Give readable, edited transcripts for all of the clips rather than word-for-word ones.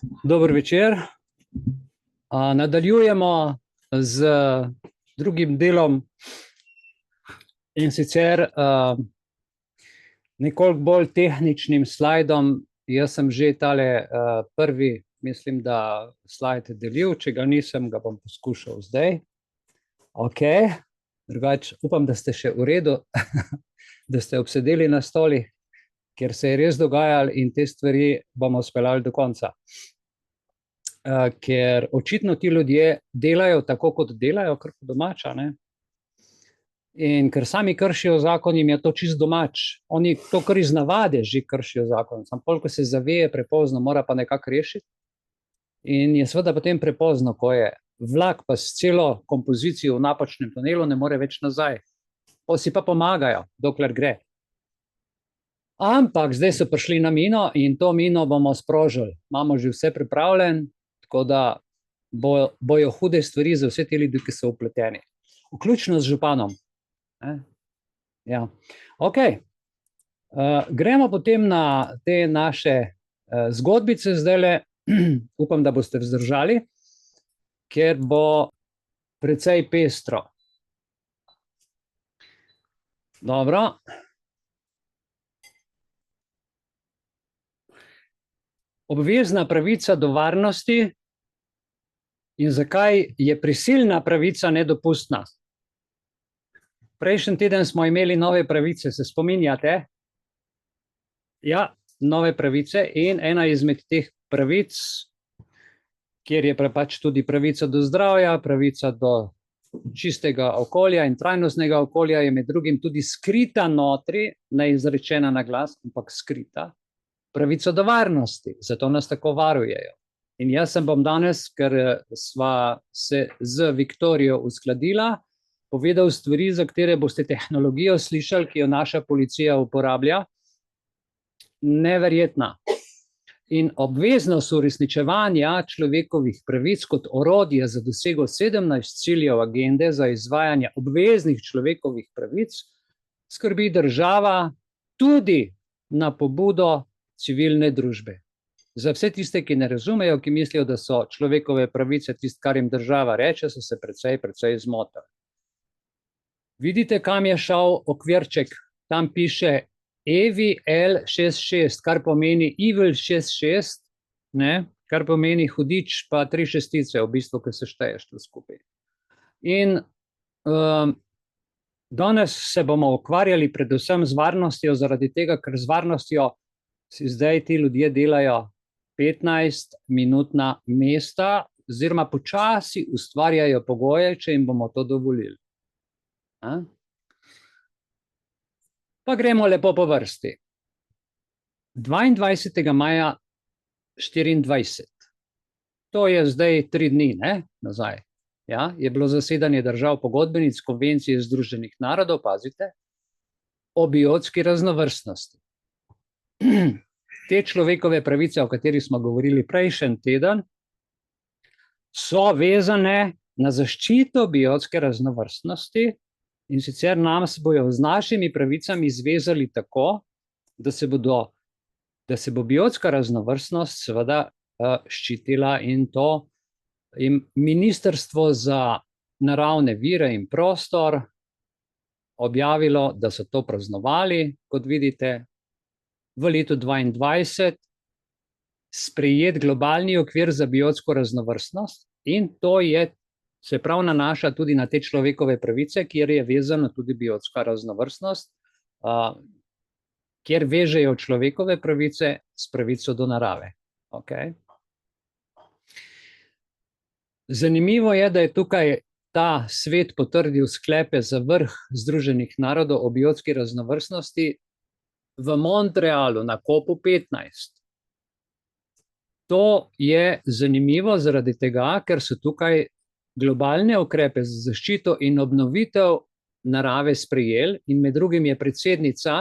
Dober večer. Nadaljujemo z drugim delom in sicer nekoliko bolj tehničnim slajdom. Jaz sem že tale prvi, mislim, da slajd delil, če ga nisem, ga bom poskušal zdaj. Ok, drugače upam, da ste še v redu, da ste obsedeli na stolih, ker se je res dogajalo in te stvari bomo speljali do konca. Ker očitno ti ljudje delajo tako, kot delajo, kar po domača, ne? In ker sami kršijo zakon, jim je to čisto domač. Oni to kar iz navade že kršijo zakon, samo pol, ko se zaveje prepozno, mora pa nekako rešiti. In je seveda potem prepozno, ko je vlak pa s celo kompozicijo v napačnem tunelu ne more več nazaj. Si pa pomagajo, dokler gre. Ampak zdaj so prišli na mino in to mino bomo sprožili. Imamo že vse pripravljen, tako da bojo hude stvari za vse te ljudi, ki so vpleteni. Vključno z županom. Ja. Ok. Gremo potem na te naše zgodbice zdajle. Upam, da boste vzdržali, ker bo precej pestro. Dobro. Obvezna pravica do varnosti in zakaj je prisilna pravica nedopustna. Prejšnji teden smo imeli nove pravice, se spominjate? Ja, nove pravice in ena izmed teh pravic, kjer je pač tudi pravica do zdravja, pravica do čistega okolja in trajnostnega okolja, je med drugim tudi skrita notri, ne izrečena na glas, ampak skrita. Pravico do varnosti, zato nas tako varujejo. In jaz sem bom danes, ker sva se z Viktorijo uskladila, povedal stvari, za katere boste tehnologijo slišali, ki jo naša policija uporablja. Neverjetna. In obveznost uresničevanja človekovih pravic kot orodje za dosego 17 ciljev agende za izvajanje obveznih človekovih pravic skrbi država tudi na pobudo civilne družbe. Za vse tiste, ki ne razumejo, ki mislijo, da so človekove pravice tisto, kar jim država reče, so se precej zmotili. Vidite, kam je šel okvirček? Tam piše EVL66, kar pomeni Evil 66, ne? Kar pomeni hudič pa 3 šestice, v bistvu, ki se šteješ to skupaj. In danes se bomo ukvarjali predvsem z varnostjo, zaradi tega, ker z varnostjo si zdaj ti ljudje delajo 15-minutna mesta, oziroma počasi ustvarjajo pogoje, če jim bomo to dovolili. Pa gremo lepo po vrsti. 22. maja 24. To je zdaj 3 dni, ne, nazaj. Ja, je bilo zasedanje držav pogodbenic Konvencije Združenih narodov, pazite, o biotski raznovrstnosti. Te človekove pravice, o katerih smo govorili prejšnji teden, so vezane na zaščito biotske raznovrstnosti in sicer nam se bojo z našimi pravicami zvezali tako, da se bo biotska raznovrstnost seveda ščitila in to in Ministrstvo za naravne vire in prostor objavilo, da so to praznovali, kot vidite, v letu 2022 sprejet globalni okvir za biotsko raznovrstnost in to se prav nanaša tudi na te človekove pravice, kjer je vezana tudi biotska raznovrstnost, kjer vežejo človekove pravice s pravico do narave. Okay. Zanimivo je, da je tukaj ta svet potrdil sklepe za vrh Združenih narodov o biotski raznovrstnosti v Montrealu na COP15. To je zanimivo zaradi tega, ker so tukaj globalne ukrepe za zaščito in obnovitev narave sprejeli in med drugim je predsednica,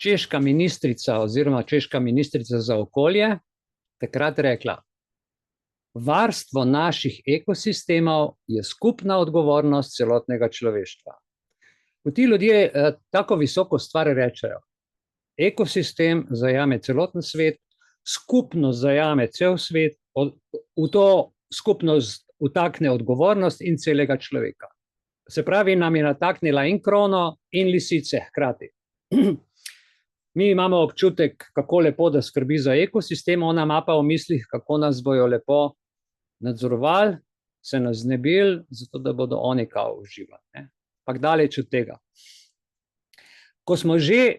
češka ministrica oziroma češka ministrica za okolje, takrat rekla: varstvo naših ekosistemov je skupna odgovornost celotnega človeštva. Ko ti ljudje tako visoko stvar rečejo, ekosistem zajame celoten svet, skupnost zajame cel svet, v to skupnost vtakne odgovornost in celega človeka. Se pravi, nam je nataknila in krono in lisice hkrati. Mi imamo občutek, kako lepo, da skrbi za ekosistem, ona ima pa v mislih, kako nas bojo lepo nadzorovali, se nas znebili, zato da bodo oni kao uživali. Pak daleč od tega. Ko smo že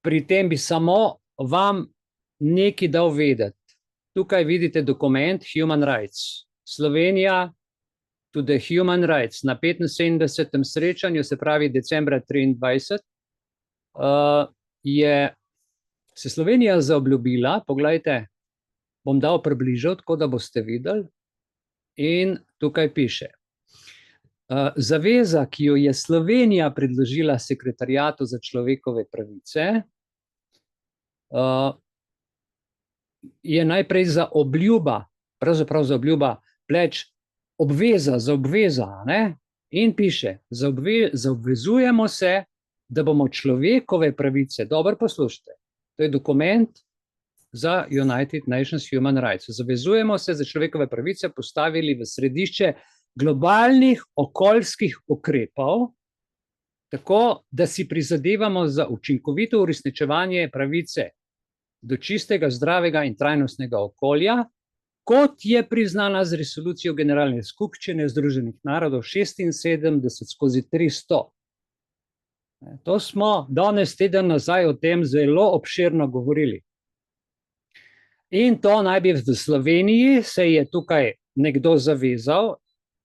pri tem, bi samo vam nekaj dal vedeti. Tukaj vidite dokument Human Rights. Slovenija to the Human Rights na 75. srečanju, se pravi decembra 23, je se Slovenija zaobljubila, poglejte, bom dal približal, tako da boste videli, in tukaj piše. Zaveza, ki jo je Slovenija predložila Sekretariatu za človekove pravice, je najprej za obljuba, pravzaprav za obljuba, pleč obveza, za obveza, ne? In piše, zaobvezujemo se, da bomo človekove pravice, dobro poslušajte, to je dokument za United Nations Human Rights, zavezujemo se za človekove pravice postavili v središče globalnih okoljskih ukrepov, tako da si prizadevamo za učinkovito uresničevanje pravice do čistega, zdravega in trajnostnega okolja, kot je priznana z resolucijo Generalne skupščine Združenih narodov 76/300. To smo danes teden nazaj o tem zelo obširno govorili. In to naj bi v Sloveniji se je tukaj nekdo zavezal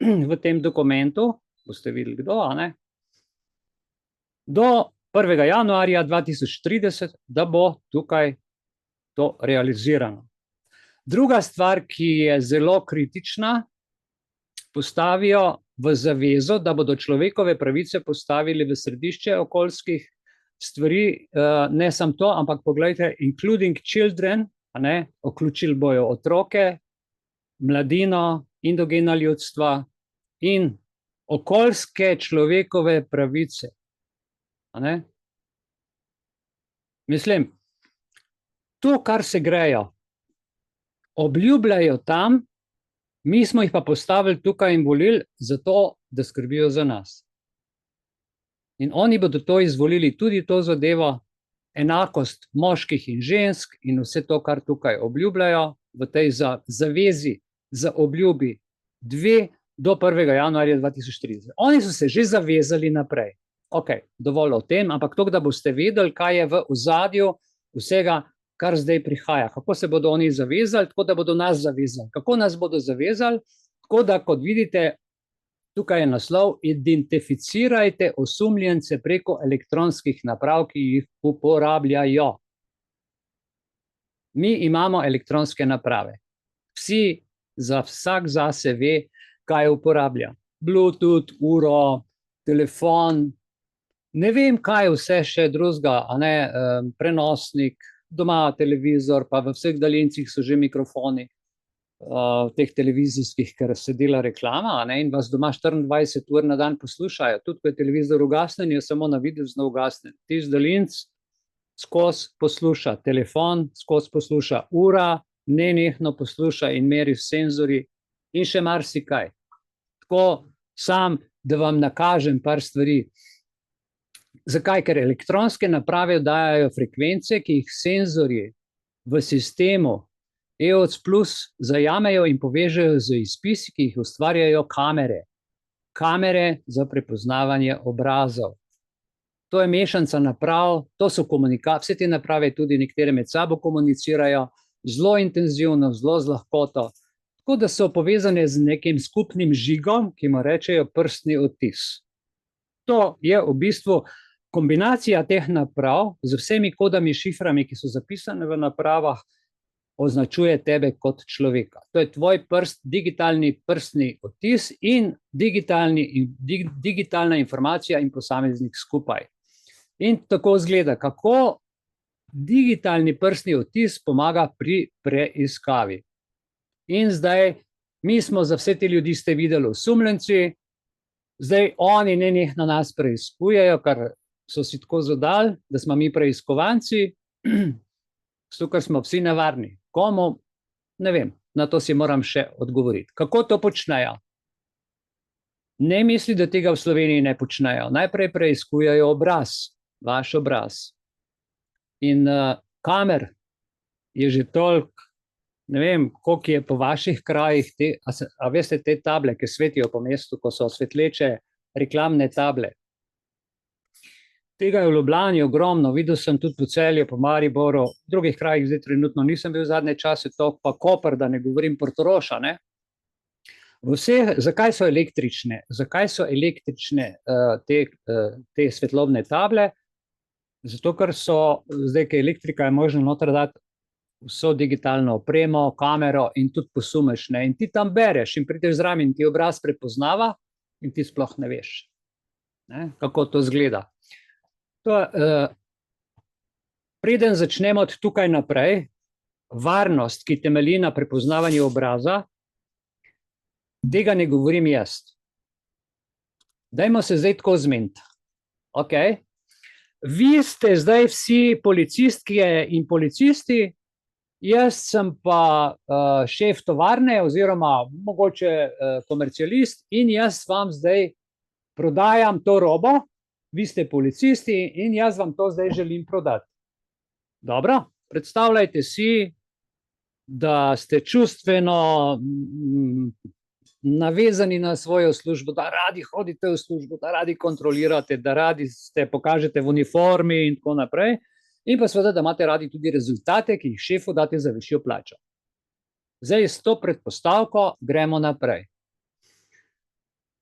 v tem dokumentu, boste videli kdo, a ne? Do 1. januarja 2030, da bo tukaj to realizirano. Druga stvar, ki je zelo kritična, postavijo v zavezo, da bodo človekove pravice postavili v središče okoljskih stvari, ne samo to, ampak pogledajte, including children, a ne, vključili bojo otroke, mladino, indogena ljudstva in okoljske človekove pravice. A ne? Mislim, to, kar se grejo, obljubljajo tam, mi smo jih pa postavili tukaj in volili zato, da skrbijo za nas. In oni bodo to izvolili, tudi to zadevo, enakost moških in žensk in vse to, kar tukaj obljubljajo v tej zavezi za obljubi 2 do 1. januarja 2030. Oni so se že zavezali naprej. Ok, dovolj o tem, ampak to, da boste vedeli, kaj je v ozadju vsega, kar zdaj prihaja. Kako se bodo oni zavezali, tako da bodo nas zavezali. Kako nas bodo zavezali? Tako da, kot vidite, tukaj je naslov, identificirajte osumljence preko elektronskih naprav, ki jih uporabljajo. Mi imamo elektronske naprave. Vsak zase ve, kaj uporablja. Bluetooth, uro, telefon, ne vem, kaj vse še drugega, a ne, prenosnik, doma televizor, pa v vseh daljincih so že mikrofoni, teh televizijskih, ker se dela reklama, a ne, in vas doma 24 ur na dan poslušajo. Tudi, ko je televizor ugasnen, je samo na videzno ugasnen. Tisti daljinc skozi posluša telefon, skozi posluša ura, nenehno posluša in meri senzori in še marsikaj. Tako sam, da vam nakažem par stvari. Zakaj? Ker elektronske naprave dajajo frekvence, ki jih senzorji v sistemu EOC Plus zajamejo in povežejo z izpisi, ki jih ustvarjajo kamere. Kamere za prepoznavanje obrazov. To je mešanca naprav, to so vse te naprave tudi nekatere med sabo komunicirajo, zelo intenzivno, zelo z lahkoto, tako da so povezane z nekim skupnim žigom, ki mu rečejo prstni odtis. To je v bistvu kombinacija teh naprav z vsemi kodami, šiframi, ki so zapisane v napravah, označuje tebe kot človeka. To je tvoj digitalni prstni odtis in digitalna informacija in posameznik skupaj. In tako izgleda, kako digitalni prstni odtis pomaga pri preiskavi. In zdaj, mi smo za vse te ljudi ste videli osumljenci, zdaj oni nenehno nas preiskujejo, kar so si tako zadali, da smo mi preiskovanci, zato ker smo vsi nevarni. Komu? Ne vem, na to si moram še odgovoriti. Kako to počnejo? Ne misli, da tega v Sloveniji ne počnejo. Najprej preiskujejo obraz, vaš obraz. In kamer je že toliko, ne vem, koliko je po vaših krajih, a veste te table, ki svetijo po mestu, ko so svetleče reklamne table. Tega je v Ljubljani ogromno, videl sem tudi po Celju, po Mariboru, v drugih krajih zdaj trenutno nisem bil v zadnje čase, toliko pa Koper, da ne govorim Portoroža, ne. Zakaj so električne? Zakaj so električne te svetlobne table? Zato, ker so, zdaj, ki elektrika je možno noter dati vso digitalno opremo, kamero in tudi posumeš, ne, in ti tam bereš in prideš zraven in ti obraz prepoznava in ti sploh ne veš, ne, kako to izgleda. Preden začnemo od tukaj naprej, varnost, ki temelji na prepoznavanju obraza, tega ne govorim jaz. Dajmo se zdaj tako zmeniti. Okay. Vi ste zdaj vsi policistke in policisti, jaz sem pa šef tovarne oziroma mogoče komercialist in jaz vam zdaj prodajam to robo, vi ste policisti in jaz vam to zdaj želim prodati. Dobro, predstavljajte si, da ste čustveno navezani na svojo službo, da radi hodite v službo, da radi kontrolirate, da radi ste pokažete v uniformi in tako naprej, in pa seveda, da imate radi tudi rezultate, ki jih šefu date za višjo plačo. Zdaj s to predpostavko gremo naprej.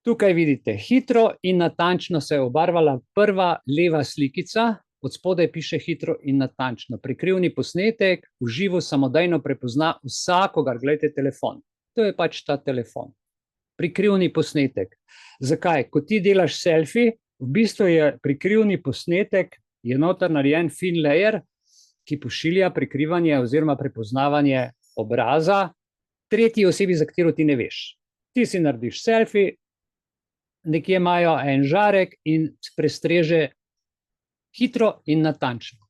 Tukaj vidite, hitro in natančno se je obarvala prva leva slikica, od spodaj piše hitro in natančno. Prikrivni posnetek v živo samodejno prepozna vsakogar, gledajte telefon. To je pač ta telefon. Prikrivni posnetek. Zakaj? Ko ti delaš selfie, v bistvu je prikrivni posnetek, je noter narejen fin layer, ki pošilja prikrivanje oziroma prepoznavanje obraza tretji osebi, za katero ti ne veš. Ti si narediš selfie, nekje imajo en žarek in prestreže hitro in natančno.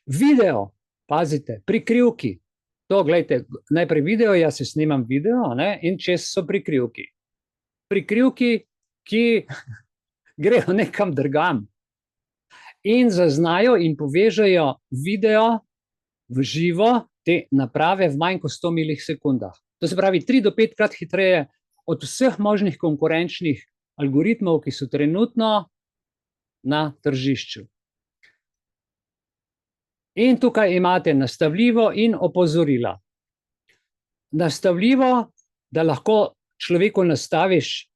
Video, pazite, prikrivki. To, gledajte, najprej video, jaz se snimam video, ne, in čez so prikrivki. Prikrivki, ki grejo nekam drugam in zaznajo in povežejo video v živo te naprave v manj kot 100 milisekundah. To se pravi 3 do 5 krat hitreje od vseh možnih konkurenčnih algoritmov, ki so trenutno na tržišču. In tukaj imate nastavljivo in opozorila. Nastavljivo, da lahko človeku nastaviš,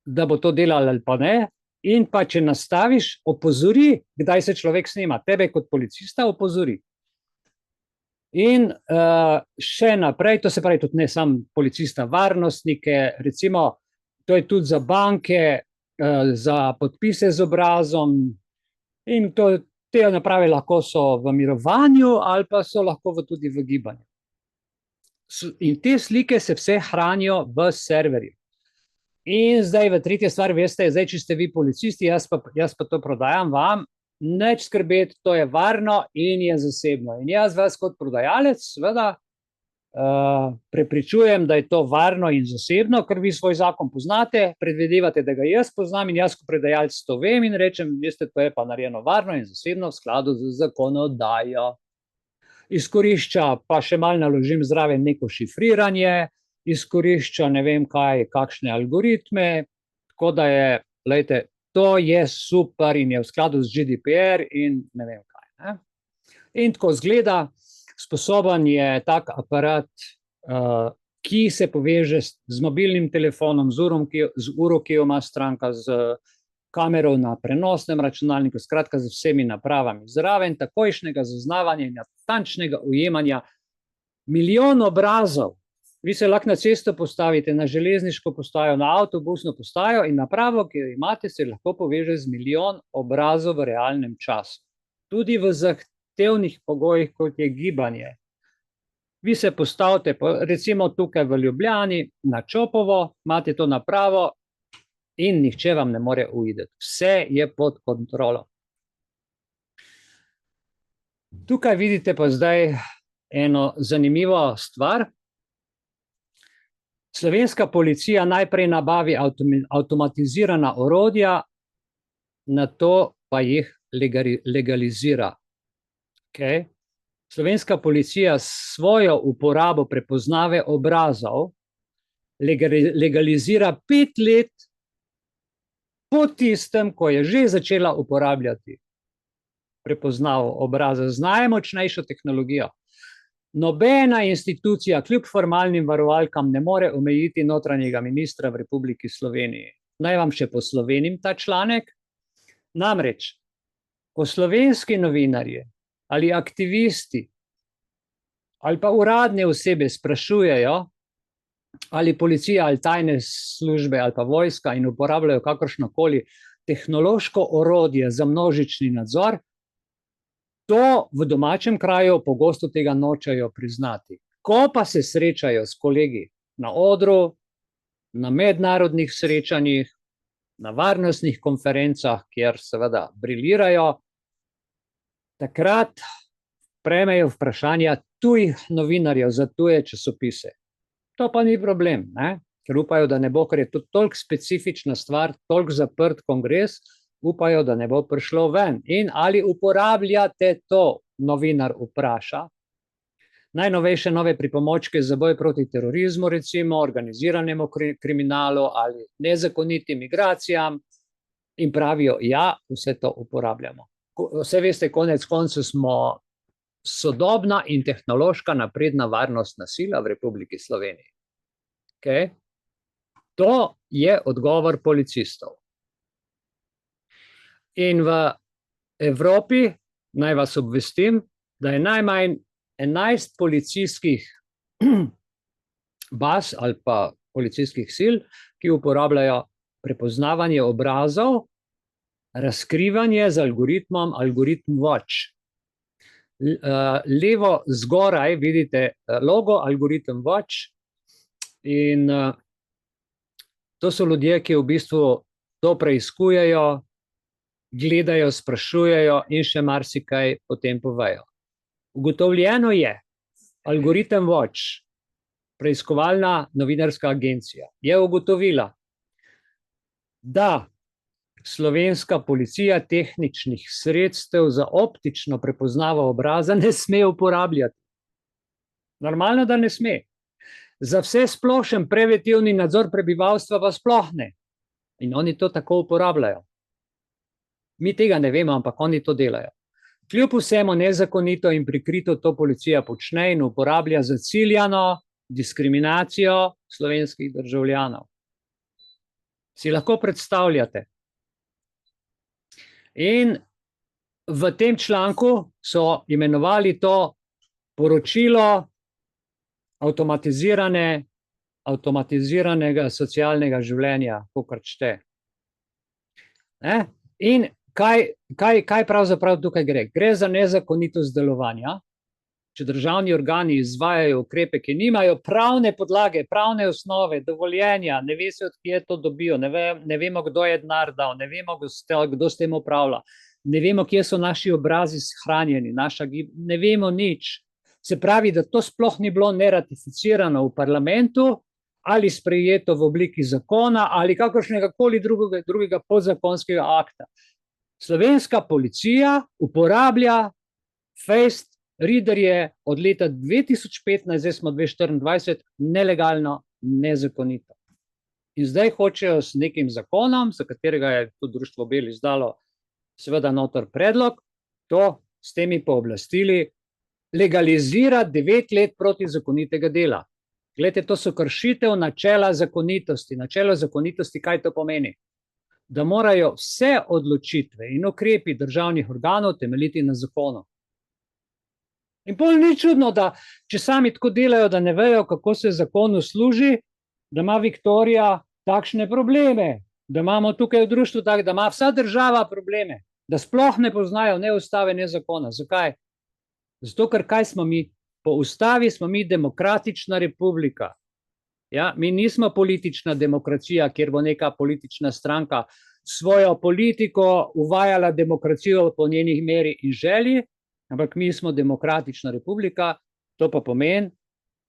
da bo to delal ali pa ne, in pa če nastaviš, opozori, kdaj se človek snima. Tebe kot policista opozori. In še naprej, to se pravi tudi ne samo policista, varnostnike, recimo, to je tudi za banke, za podpise z obrazom in te naprave lahko so v mirovanju ali pa so lahko tudi v gibanju. In te slike se vse hranijo v serverju. In zdaj v tretja stvar, veste, zdaj, če ste vi policisti, jaz pa to prodajam vam, nič skrbeti, to je varno in je zasebno. In jaz vas kot prodajalec seveda prepričujem, da je to varno in zasebno, ker vi svoj zakon poznate, predvidevate, da ga jaz poznam in jaz kot prodajalec to vem in rečem, veste, to je pa narejeno varno in zasebno v skladu z zakonodajo. Izkorišča, pa še malo naložim zraven neko šifriranje, izkorišča ne vem kaj, kakšne algoritme, tako da je, glejte, to je super in je v skladu z GDPR in ne vem kaj, ne. In tako izgleda. Sposoben je tak aparat, ki se poveže z mobilnim telefonom, z uro, ki jo ima stranka, z kamero na prenosnem računalniku, skratka z vsemi napravami. Zraven takojšnjega zaznavanja in natančnega ujemanja milijon obrazov. Vi se lahko na cesto postavite, na železniško postajo, na avtobusno postajo in napravo, ki jo imate, se lahko poveže z milijon obrazov v realnem času. Tudi v zahtevnih pogojih, kot je gibanje. Vi se postavite, recimo tukaj v Ljubljani, na Čopovo, imate to napravo in nihče vam ne more uiti. Vse je pod kontrolo. Tukaj vidite pa zdaj eno zanimivo stvar. Slovenska policija najprej nabavi avtomatizirana orodja, nato pa jih legalizira. Okay. Slovenska policija s svojo uporabo prepoznave obrazov legalizira 5 let po tistem, ko je že začela uporabljati prepoznavo obraza z najmočnejšo tehnologijo. Nobena institucija, kljub formalnim varovalkam, ne more omejiti notranjega ministra v Republiki Sloveniji. Naj vam še poslovenim ta članek. Namreč, ko slovenski novinarji ali aktivisti ali pa uradne osebe sprašujejo, ali policija ali tajne službe ali pa vojska in uporabljajo kakršnokoli tehnološko orodje za množični nadzor, to v domačem kraju pogosto tega nočejo priznati. Ko pa se srečajo s kolegi na odru, na mednarodnih srečanjih, na varnostnih konferencah, kjer seveda briljirajo, takrat prejmejo vprašanja tujih novinarjev za tuje časopise. To pa ni problem, ne? Ker upajo, da ne bo, ker je to toliko specifična stvar, toliko zaprt kongres, upajo, da ne bo prišlo ven. In ali uporabljate to, novinar vpraša. Najnovejše nove pripomočke za boj proti terorizmu, recimo organiziranemu kriminalu ali nezakonitim migracijam, in pravijo, ja, vse to uporabljamo. Vse veste, konec koncev smo sodobna in tehnološka napredna varnostna sila v Republiki Sloveniji. Okay. To je odgovor policistov. In v Evropi, naj vas obvestim, da je najmanj 11 policijskih baz ali pa policijskih sil, ki uporabljajo prepoznavanje obrazov, razkrivanje z algoritm Watch. Levo zgoraj vidite logo algoritm Watch in to so ljudje, ki v bistvu to preiskujejo, gledajo, sprašujejo in še marsikaj potem povejo. Ugotovljeno je, algoritem Watch, preiskovalna novinarska agencija, je ugotovila, da slovenska policija tehničnih sredstev za optično prepoznavo obraza ne sme uporabljati. Normalno, da ne sme. Za vse splošen preventivni nadzor prebivalstva pa sploh ne. In oni to tako uporabljajo. Mi tega ne vemo, ampak oni to delajo. Kljub vsemu nezakonito in prikrito to policija počne in uporablja za ciljano diskriminacijo slovenskih državljanov. Si lahko predstavljate? In v tem članku so imenovali to poročilo avtomatiziranega socialnega življenja, kakor čte. In kaj pravzaprav tukaj gre? Gre za nezakonitost delovanja, če državni organi izvajajo ukrepe, ki nimajo pravne podlage, pravne osnove, dovoljenja, ne ve se, od kje to dobijo, ne vemo, kdo je denar dal, ne vemo, kdo s tem upravlja, ne vemo, kje so naši obrazi shranjeni, ne vemo nič. Se pravi, da to sploh ni bilo neratificirano v parlamentu ali sprejeto v obliki zakona ali kakršnega koli drugega podzakonskega akta. Slovenska policija uporablja face readerje od leta 2015, zdaj smo 2024, nelegalno, nezakonito. In zdaj hočejo s nekim zakonom, za katerega je to društvo Beli izdalo seveda noter predlog, to s temi pooblastili legalizira 9 let protizakonitega dela. Glejte, to so kršitev načela zakonitosti. Načelo zakonitosti, kaj to pomeni? Da morajo vse odločitve in ukrepi državnih organov temeljiti na zakonu. In pol ni čudno, da če sami tako delajo, da ne vejo, kako se zakonu služi, da ima Viktorija takšne probleme, da imamo tukaj v društvu tak, da ima vsa država probleme, da sploh ne poznajo ne ustave, ne zakona. Zakaj? Zato, ker kaj smo mi? Po ustavi smo mi demokratična republika. Ja, mi nismo politična demokracija, kjer bo neka politična stranka svojo politiko uvajala demokracijo po njenih meri in želji, Ampak mi smo demokratična republika, to pa pomeni,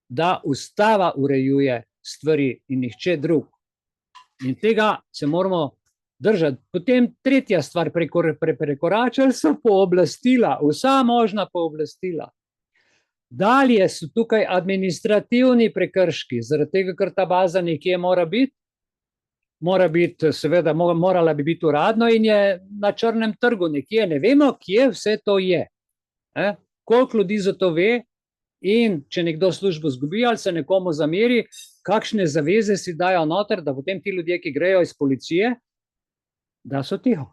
da ustava urejuje stvari in nihče drug. In tega se moramo držati. Potem tretja stvar, prekoračili so pooblastila, vsa možna pooblastila. Dalje so tukaj administrativni prekrški, zaradi tega, ker ta baza nekje mora biti, seveda, morala bi biti uradno in je na črnem trgu nekje, ne vemo, kje vse to je. Koliko ljudi za to ve in če nekdo službo zgubi ali se nekomu zameri, kakšne zaveze si dajo noter, da potem ti ljudje, ki grejo iz policije, da so tiho.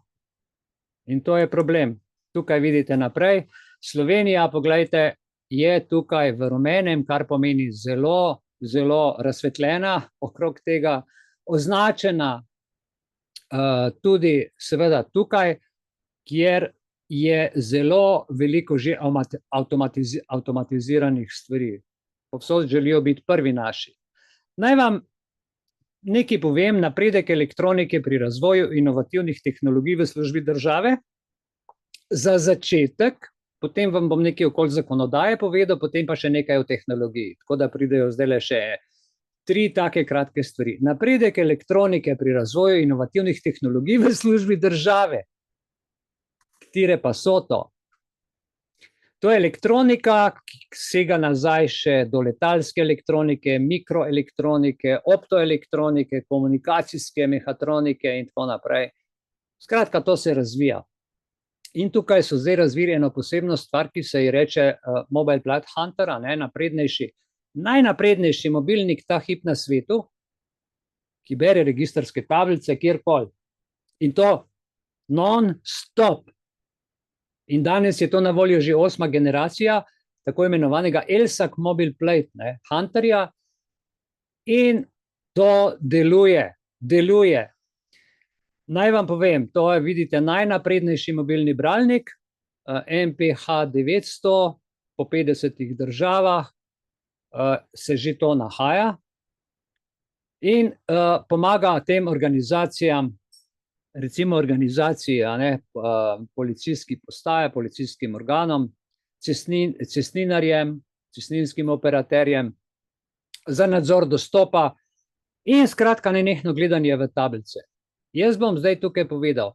In to je problem. Tukaj vidite naprej. Slovenija, poglejte, je tukaj v rumenem, kar pomeni zelo, zelo razsvetljena okrog tega, označena tudi seveda tukaj, kjer je zelo veliko že avtomatiziranih stvari. Povsod želijo biti prvi naši. Naj vam nekaj povem, napredek elektronike pri razvoju inovativnih tehnologij v službi države. Za začetek, potem vam bom nekaj okoli zakonodaje povedal, potem pa še nekaj o tehnologiji. Tako da pridejo zdaj še 3 take kratke stvari. Napredek elektronike pri razvoju inovativnih tehnologij v službi države. Katere pa so to? To je elektronika, ki sega nazaj še do letalske elektronike, mikroelektronike, optoelektronike, komunikacijske mehatronike in tako naprej. Skratka, to se razvija. In tukaj so zdaj razvili eno posebno stvar, ki se ji reče Mobile Plat Hunter, najnaprednejši mobilnik ta hip na svetu, ki bere registrske tablice kjerkoli. In to non-stop. In danes je to na voljo že 8. generacija tako imenovanega ELSAC Mobile Plate Hunterja in to deluje. Naj vam povem, to je, vidite, najnaprednejši mobilni bralnik, MPH 900, po 50 državah se že to nahaja in pomaga tem organizacijam, recimo organizaciji, policijski postaje, policijskim organom, cestninarjem, cestninskim operaterjem, za nadzor dostopa in skratka nenehno gledanje v tablice. Jaz bom zdaj tukaj povedal,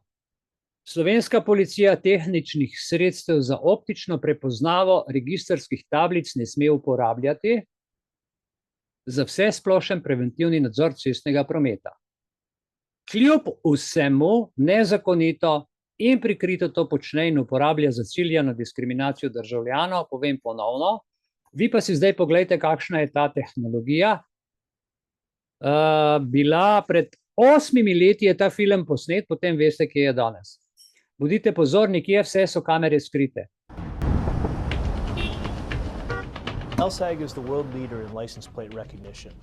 slovenska policija tehničnih sredstev za optično prepoznavo registrskih tablic ne sme uporabljati za vsesplošen preventivni nadzor cestnega prometa. Kljub vsemu nezakonito in prikrito to počne in uporablja za ciljano diskriminacijo državljanov, povem ponovno. Vi pa si zdaj pogledajte, kakšna je ta tehnologija. Bila pred 8 leti je ta film posnet, potem veste, kje je danes. Bodite pozorni, kje vse so kamere skrite. LSAG is the world leader in license plate recognition.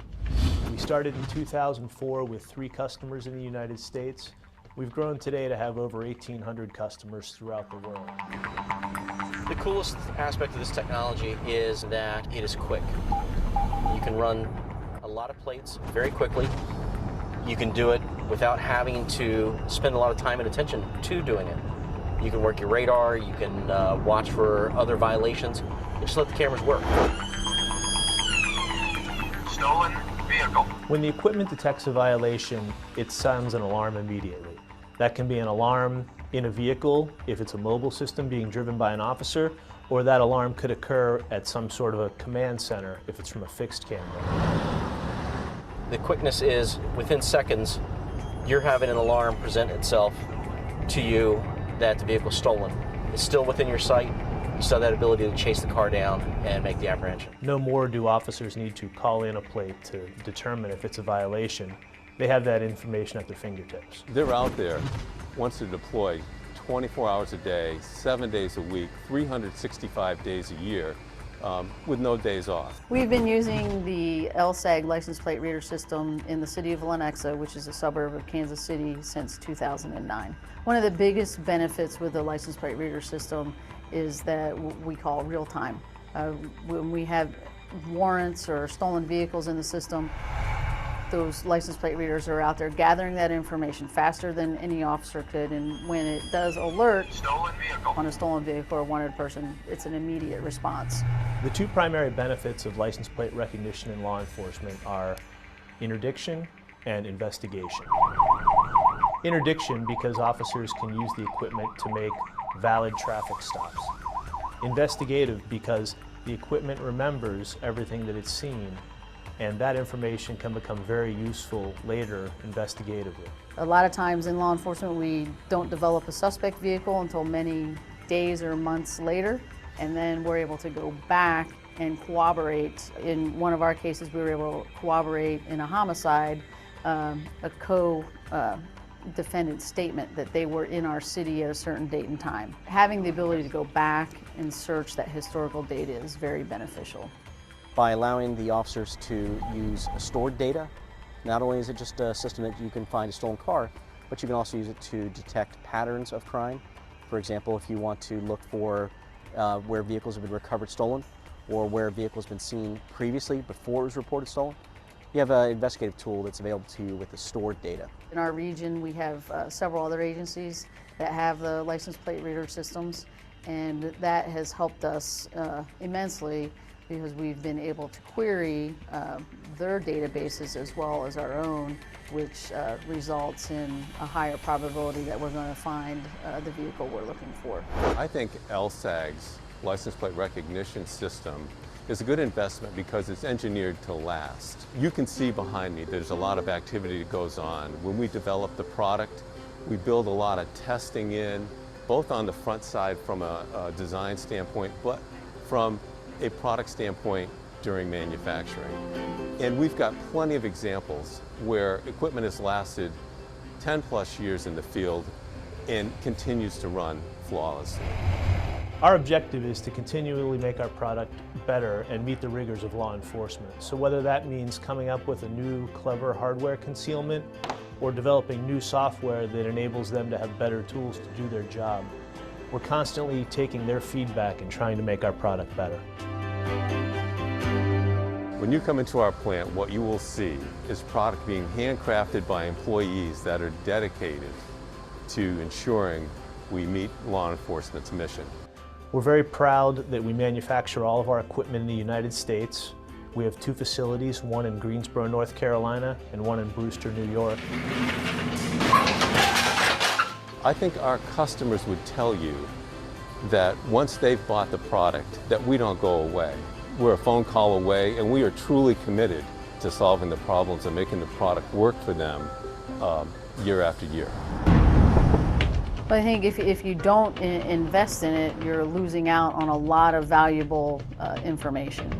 We started in 2004 with 3 customers in the United States. We've grown today to have over 1,800 customers throughout the world. The coolest aspect of this technology is that it is quick. You can run a lot of plates very quickly. You can do it without having to spend a lot of time and attention to doing it. You can work your radar, you can watch for other violations, and just let the cameras work. Stolen vehicle. When the equipment detects a violation, it sounds an alarm immediately. That can be an alarm in a vehicle if it's a mobile system being driven by an officer, or that alarm could occur at some sort of a command center if it's from a fixed camera. The quickness is within seconds, you're having an alarm present itself to you that the vehicle is stolen. It's still within your sight. You still have that ability to chase the car down and make the apprehension. No more do officers need to call in a plate to determine if it's a violation. They have that information at their fingertips. They're out there, once they're deployed, 24 hours a day, 7 days a week, 365 days a year, with no days off. We've been using the LSAG license plate reader system in the city of Lenexa, which is a suburb of Kansas City, since 2009. One of the biggest benefits with the license plate reader system is that we call real time. When we have warrants or stolen vehicles in the system, Those license plate readers are out there gathering that information faster than any officer could, and when it does alert Stolen vehicle. on a stolen vehicle or wanted person, it's an immediate response. The two primary benefits of license plate recognition in law enforcement are interdiction and investigation. Interdiction because officers can use the equipment to make valid traffic stops. Investigative because the equipment remembers everything that it's seen, and that information can become very useful later investigatively. A lot of times in law enforcement, we don't develop a suspect vehicle until many days or months later, and then we're able to go back and corroborate. In one of our cases, we were able to corroborate in a homicide a co-defendant's statement that they were in our city at a certain date and time. Having the ability to go back and search that historical data is very beneficial. By allowing the officers to use stored data, not only is it just a system that you can find a stolen car, but you can also use it to detect patterns of crime. For example, if you want to look for where vehicles have been recovered stolen, or where a vehicle has been seen previously before it was reported stolen, you have an investigative tool that's available to you with the stored data. In our region, we have several other agencies that have the license plate reader systems, and that has helped us immensely because we've been able to query their databases as well as our own, which results in a higher probability that we're going to find the vehicle we're looking for. I think LSAG's license plate recognition system is a good investment because it's engineered to last. You can see behind me there's a lot of activity that goes on. When we develop the product, we build a lot of testing in, both on the front side from a design standpoint, but from a product standpoint during manufacturing. And we've got plenty of examples where equipment has lasted 10 plus years in the field and continues to run flawlessly. Our objective is to continually make our product better and meet the rigors of law enforcement. So whether that means coming up with a new clever hardware concealment or developing new software that enables them to have better tools to do their job, we're constantly taking their feedback and trying to make our product better. When you come into our plant, what you will see is product being handcrafted by employees that are dedicated to ensuring we meet law enforcement's mission. We're very proud that we manufacture all of our equipment in the United States. We have two facilities, one in Greensboro, North Carolina, and one in Brewster, New York. I think our customers would tell you that once they've bought the product, that we don't go away. We're a phone call away, and we are truly committed to solving the problems and making the product work for them year after year. But I think if you don't invest in it, you're losing out on a lot of valuable information.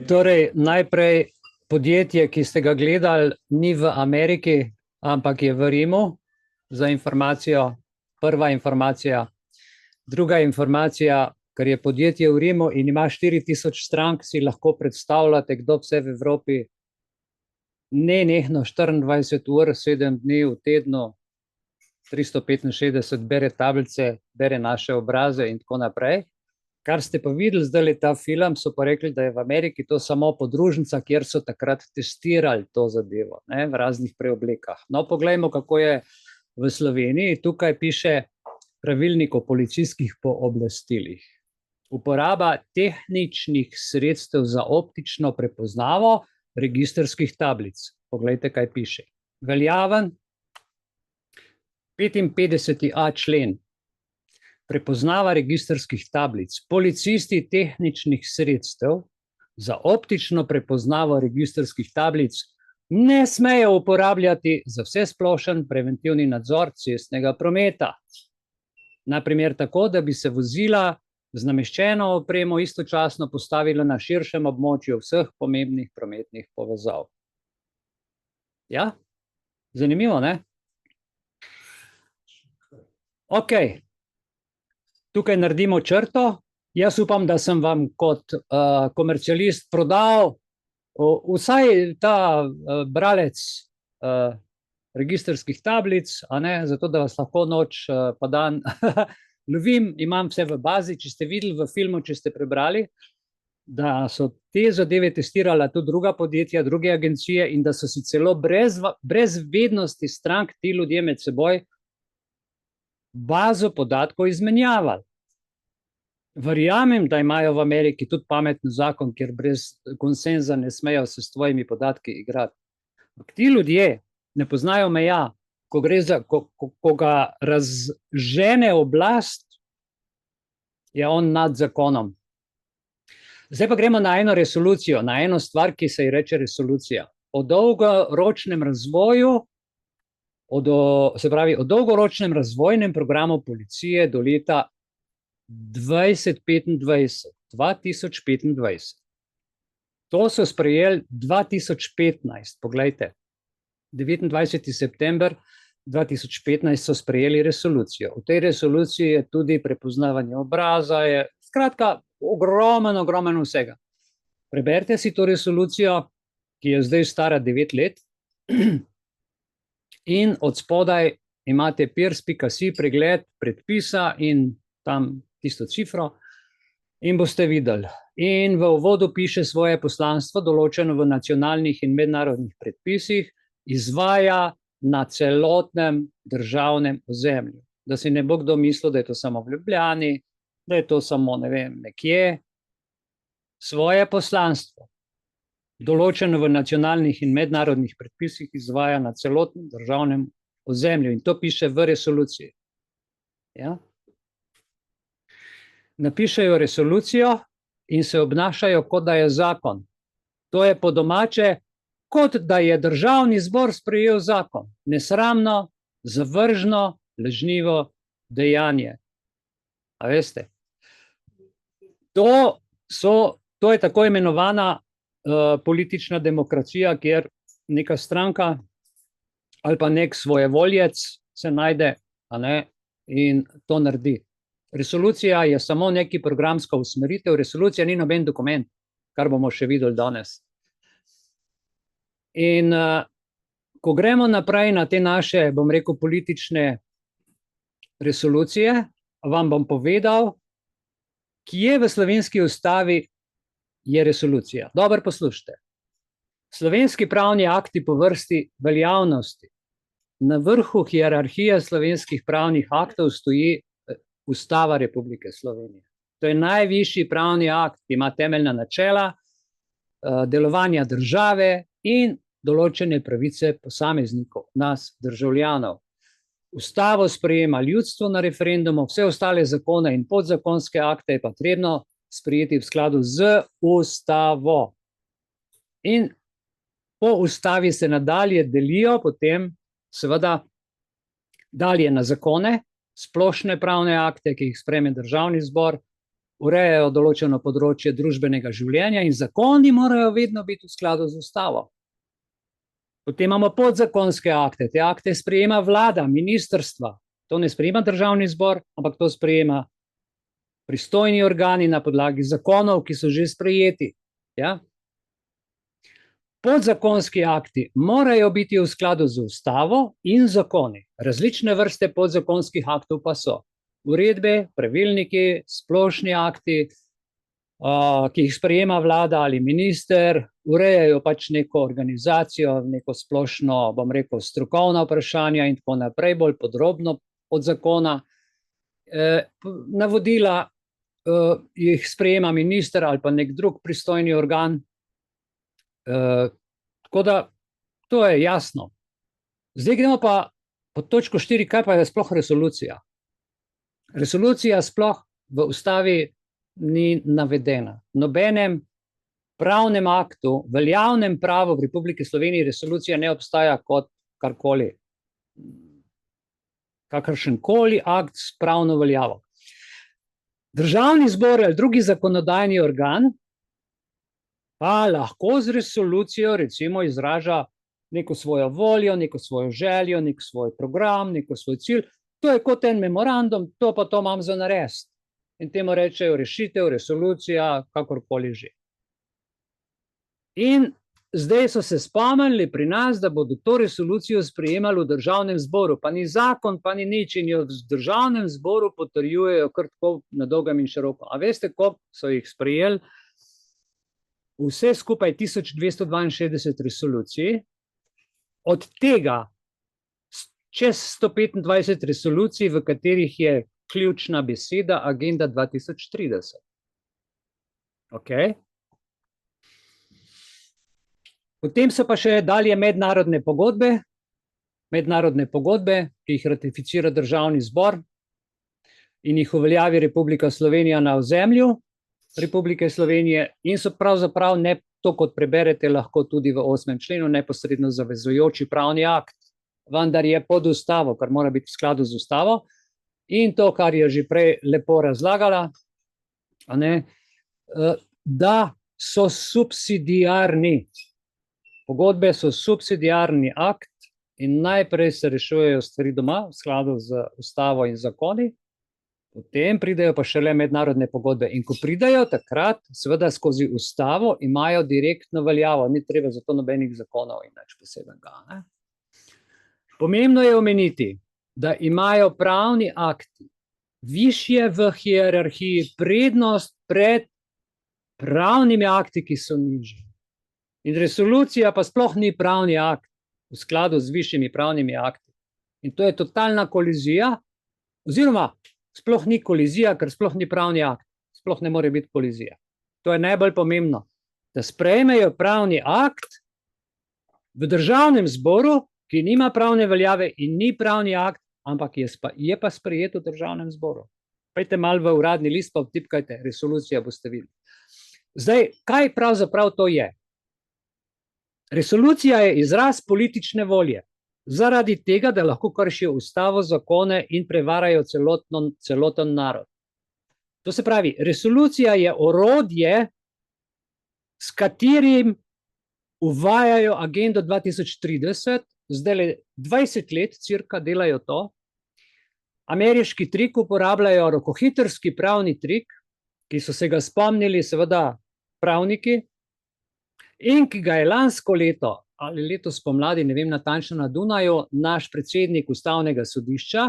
Torej, najprej podjetje, ki ste ga gledali, ni v Ameriki, ampak je v Rimu. Za informacijo, prva informacija. Druga informacija, ker je podjetje v Rimu in ima 4000 strank, si lahko predstavljate, kdo vse v Evropi nenehno 24 ur, 7 dni v tednu, 365 bere tablice, bere naše obraze in tako naprej. Kar ste pa videli zdaj ta film, so pa rekli, da je v Ameriki to samo podružnica, kjer so takrat testirali to zadevo, ne, v raznih preoblekah. No, poglejmo, kako je v Sloveniji. Tukaj piše pravilnik o policijskih pooblastilih. Uporaba tehničnih sredstev za optično prepoznavo registrskih tablic. Poglejte, kaj piše. Veljaven 55a člen. Prepoznava registrskih tablic. Policisti tehničnih sredstev za optično prepoznavo registrskih tablic ne smejo uporabljati za vsesplošen preventivni nadzor cestnega prometa. Na primer tako, da bi se vozila z nameščeno opremo istočasno postavila na širšem območju vseh pomembnih prometnih povezav. Ja? Zanimivo, ne? Ok. Tukaj naredimo črto. Jaz upam, da sem vam kot komercialist prodal vsaj ta bralec registrskih tablic, a ne, zato da vas lahko noč pa dan lovim, imam vse v bazi, če ste videli v filmu, če ste prebrali, da so te zadeve testirala tudi druga podjetja, druge agencije in da so si celo brez vednosti strank ti ljudje med seboj bazo podatkov izmenjavali. Verjamem, da imajo v Ameriki tudi pametni zakon, kjer brez konsenza ne smejo se s tvojimi podatki igrati. Ti ljudje ne poznajo meja, ko gre za, ko ga razžene oblast, je on nad zakonom. Zdaj pa gremo na eno resolucijo, na eno stvar, ki se ji reče resolucija. O dolgoročnem razvoju, se pravi, o dolgoročnem razvojnem programu policije do leta 2025. To so sprejeli 2015, poglejte, 29. september 2015 so sprejeli resolucijo. V tej resoluciji je tudi prepoznavanje obraza, je skratka ogromen vsega. Preberite si to resolucijo, ki je zdaj stara 9 let in od spodaj imate pirs.si pregled predpisa in tam tisto cifro in boste videli. In v uvodu piše svoje poslanstvo, določeno v nacionalnih in mednarodnih predpisih, izvaja na celotnem državnem ozemlju. Da si ne bo kdo mislil, da je to samo v Ljubljani, da je to samo, ne vem, nekje. Svoje poslanstvo, določeno v nacionalnih in mednarodnih predpisih, izvaja na celotnem državnem ozemlju. In to piše v resoluciji. Ja? Napišejo resolucijo in se obnašajo, kot da je zakon. To je po domače, kot da je državni zbor sprejel zakon. Nesramno, zavržno, lažnivo dejanje. A veste? To je tako imenovana politična demokracija, kjer neka stranka ali pa nek svojevoljec se najde, a ne, in to naredi. Resolucija je samo neki programska usmeritev, resolucija ni noben dokument, kar bomo še videli danes. In ko gremo naprej na te naše, bom rekel, politične resolucije, vam bom povedal, kje v slovenski ustavi je resolucija. Dobro poslušajte. Slovenski pravni akti po vrsti veljavnosti. Na vrhu hierarhije slovenskih pravnih aktov stoji Ustava Republike Slovenije. To je najvišji pravni akt, ki ima temeljna načela delovanja države in določene pravice posameznikov, nas, državljanov. Ustavo sprejema ljudstvo na referendumu, vse ostale zakone in podzakonske akte je pa potrebno sprejeti v skladu z ustavo. In po ustavi se nadalje delijo potem seveda dalje na zakone, splošne pravne akte, ki jih sprejme državni zbor, urejajo določeno področje družbenega življenja in zakoni morajo vedno biti v skladu z ustavo. Potem imamo podzakonske akte, te akte sprejema vlada, ministrstva, to ne sprejema državni zbor, ampak to sprejema pristojni organi na podlagi zakonov, ki so že sprejeti. Ja? Podzakonski akti morajo biti v skladu z ustavo in zakoni. Različne vrste podzakonskih aktov pa so uredbe, pravilniki, splošni akti, ki jih sprejema vlada ali minister, urejajo pač neko organizacijo, neko splošno, bom rekel, strokovna vprašanja in tako naprej, bolj podrobno od zakona. Navodila jih sprejema minister ali pa nek drug pristojni organ. Tako da to je jasno. Zdaj gremo pa pod točko 4, kaj pa je sploh resolucija. Resolucija sploh v ustavi ni navedena. Nobenem pravnem aktu, veljavnem pravu v Republiki Sloveniji resolucija ne obstaja kot karkoli. Kakršenkoli akt s pravno veljavo. Državni zbor ali drugi zakonodajni organ pa lahko z resolucijo recimo izraža neko svojo voljo, neko svojo željo, nek svoj program, neko svoj cilj. To je kot en memorandum, to pa to imam za narediti. In temu rečejo rešitev, resolucija, kakorkoli že. In zdaj so se spomnili pri nas, da bodo to resolucijo sprejemali v državnem zboru, pa ni zakon, pa ni nič in jo v državnem zboru potrjujejo kar tako na dolgem in široko. A veste, koliko so jih sprejeli? Vse skupaj 1262 resolucij, od tega čez 125 resolucij, v katerih je ključna beseda Agenda 2030. Okay. Potem so pa še dalje mednarodne pogodbe, ki jih ratificira državni zbor in jih uveljavi Republika Slovenija na ozemlju Republike Slovenije in so pravzaprav ne to, kot preberete lahko tudi v 8. členu, neposredno zavezujoči pravni akt, vendar je pod ustavo, kar mora biti v skladu z ustavo in to, kar je že prej lepo razlagala, da so subsidiarni. Pogodbe so subsidiarni akt in najprej se rešujejo stvari doma v skladu z ustavo in zakoni, potem pridejo pa šele mednarodne pogodbe in ko pridejo takrat, seveda skozi ustavo imajo direktno veljavo, ni treba za to nobenih zakonov in nič posebnega. Pomembno je omeniti, da imajo pravni akti višje v hierarhiji prednost pred pravnimi akti, ki so nižji. In resolucija pa sploh ni pravni akt v skladu z višjimi pravnimi akti. In to je totalna kolizija, oziroma sploh ni kolizija, ker sploh ni pravni akt, sploh ne more biti kolizija. To je najbolj pomembno, da sprejmejo pravni akt v državnem zboru, ki nima pravne veljave in ni pravni akt, ampak je pa sprejet v državnem zboru. Pejte malo v uradni list, pa vtipkajte, resolucija boste videli. Zdaj, kaj pravzaprav to je? Resolucija je izraz politične volje, zaradi tega, da lahko kršijo ustavo, zakone in prevarajo celoten narod. To se pravi, resolucija je orodje, s katerim uvajajo agendo 2030, zdaj 20 let cirka delajo to. Ameriški trik uporabljajo, rokohitrski pravni trik, ki so se ga spomnili seveda pravniki, in ki ga je lansko leto ali letos spomladi, ne vem natančno, na Dunaju, naš predsednik ustavnega sodišča,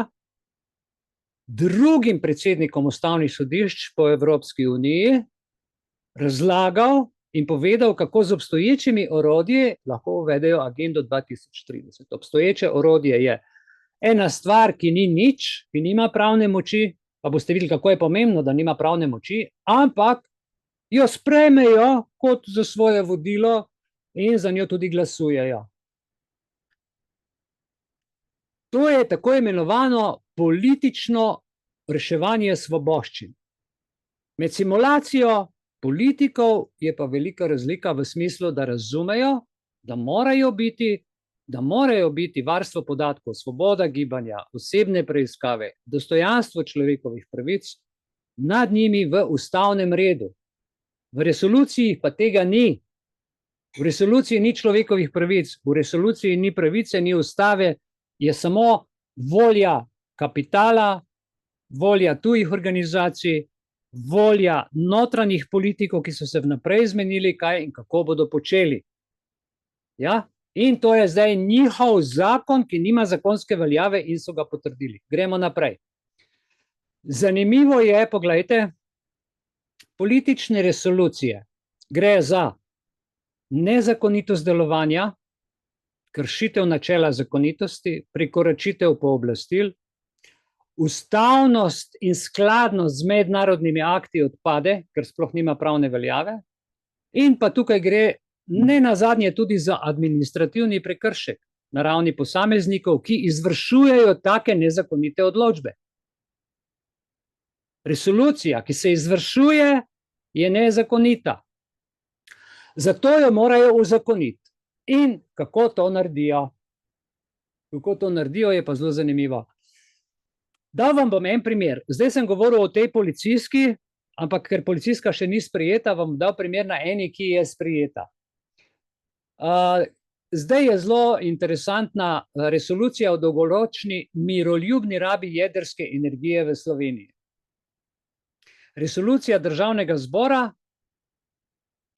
drugim predsednikom ustavnih sodišč po Evropski uniji razlagal in povedal, kako z obstoječimi orodji lahko uvedejo agendo 2030. Obstoječe orodje je ena stvar, ki ni nič, ki nima pravne moči, pa boste videli, kako je pomembno, da nima pravne moči, ampak jo sprejmejo kot za svoje vodilo in za njo tudi glasujejo. To je tako imenovano politično reševanje svoboščin. Med simulacijo politikov je pa velika razlika v smislu, da razumejo, da morajo biti varstvo podatkov, svoboda gibanja, osebne preiskave, dostojanstvo človekovih pravic nad njimi v ustavnem redu. V resoluciji pa tega ni. V resoluciji ni človekovih pravic, v resoluciji ni pravice, ni ustave, je samo volja kapitala, volja tujih organizacij, volja notranjih politikov, ki so se vnaprej zmenili, kaj in kako bodo počeli. Ja? In to je zdaj njihov zakon, ki nima zakonske veljave in so ga potrdili. Gremo naprej. Zanimivo je, poglejte, politične resolucije. Gre za nezakonitost delovanja, kršitev načela zakonitosti, prekoračitev pooblastil, ustavnost in skladnost z mednarodnimi akti odpade, ker sploh nima pravne veljave, in pa tukaj gre ne nazadnje tudi za administrativni prekršek na ravni posameznikov, ki izvršujejo take nezakonite odločbe. Resolucija, ki se izvršuje, je nezakonita. Zato jo morajo uzakoniti. In kako to naredijo? Kako to naredijo, je pa zelo zanimivo. Dal vam bom en primer. Zdaj sem govoril o tej policijski, ampak ker policijska še ni sprejeta, vam dal primer na eni, ki je sprejeta. Zdaj je zelo interesantna resolucija o dolgoročni miroljubni rabi jedrske energije v Sloveniji. Resolucija Državnega zbora,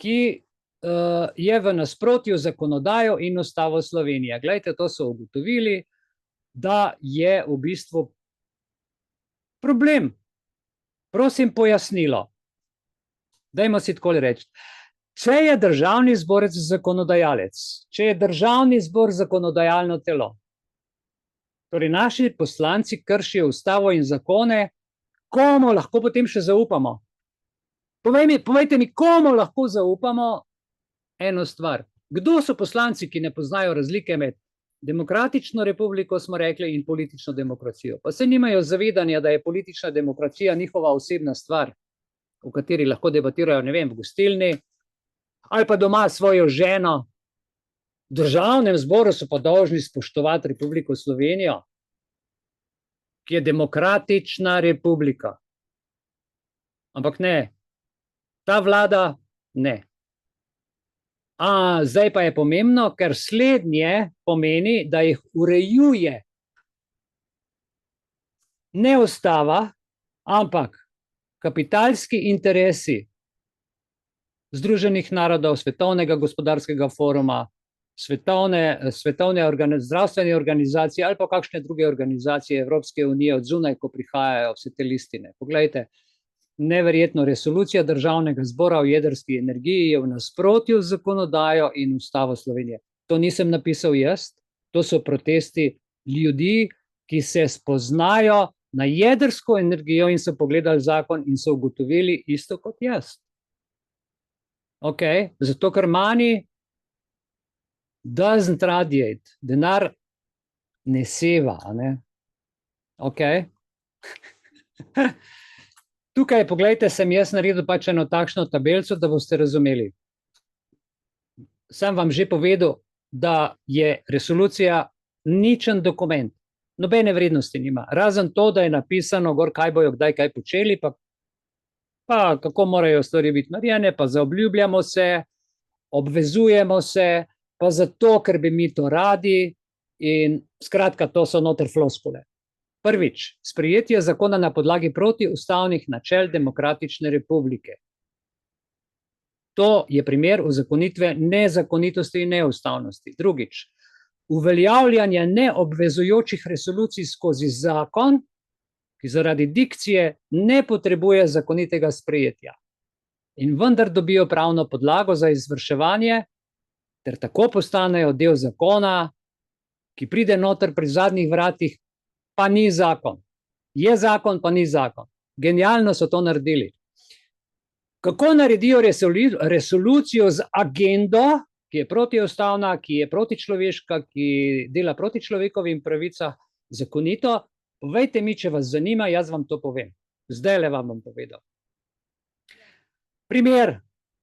ki je v nasprotju z zakonodajo in ustavo Slovenije. Glejte, to so ugotovili, da je v bistvu problem. Prosim, pojasnilo. Dajmo si takole reči. Če je državni zbor zakonodajalec, če je državni zbor zakonodajalno telo, torej naši poslanci kršijo ustavo in zakone, komu lahko potem še zaupamo? Povejte mi, komu lahko zaupamo eno stvar? Kdo so poslanci, ki ne poznajo razlike med demokratično republiko, smo rekli, in politično demokracijo? Pa se nimajo zavedanja, da je politična demokracija njihova osebna stvar, o kateri lahko debatirajo, ne vem, v gostilni, ali pa doma s svojo ženo. V državnem zboru so pa dolžni spoštovati Republiko Slovenijo, ki je demokratična republika. Ampak ne, ta vlada ne. Zdaj pa je pomembno, ker slednje pomeni, da jih urejuje ne ustava, ampak kapitalski interesi Združenih narodov, Svetovnega gospodarskega foruma, Svetovne zdravstvene organizacije ali pa kakšne druge organizacije Evropske unije od zunaj, ko prihajajo vse te listine. Poglejte, neverjetno, resolucija Državnega zbora o jedrski energiji je v nasprotju z zakonodajo in ustavo Slovenije. To nisem napisal jaz, to so protesti ljudi, ki se spoznajo na jedrsko energijo in so pogledali zakon in so ugotovili isto kot jaz. Zato ker money doesn't radiate, denar ne seva, ne? Tukaj, poglejte, sem jaz naredil pač eno takšno tabelico, da boste razumeli. Sem vam že povedal, da je resolucija ničen dokument, nobene vrednosti nima, razen to, da je napisano gor, kaj bojo kdaj kaj počeli, pa kako morajo stvari biti narejene, pa zaobljubljamo se, obvezujemo se, pa zato, ker bi mi to radi in skratka, to so noter floskule. Prvič, sprejetje zakona na podlagi protiustavnih načel demokratične republike. To je primer uzakonitve nezakonitosti in neustavnosti. Drugič, uveljavljanje neobvezujočih resolucij skozi zakon, ki zaradi dikcije ne potrebuje zakonitega sprejetja in vendar dobijo pravno podlago za izvrševanje, ter tako postanejo del zakona, ki pride noter pri zadnjih vratih, pa ni zakon. Je zakon, pa ni zakon. Genialno so to naredili. Kako naredijo resolucijo z agendo, ki je protiustavna, ki je protičloveška, ki dela proti človekovim pravicam, zakonito? Povejte mi, če vas zanima, jaz vam to povem. Zdajle vam bom povedal. Primer,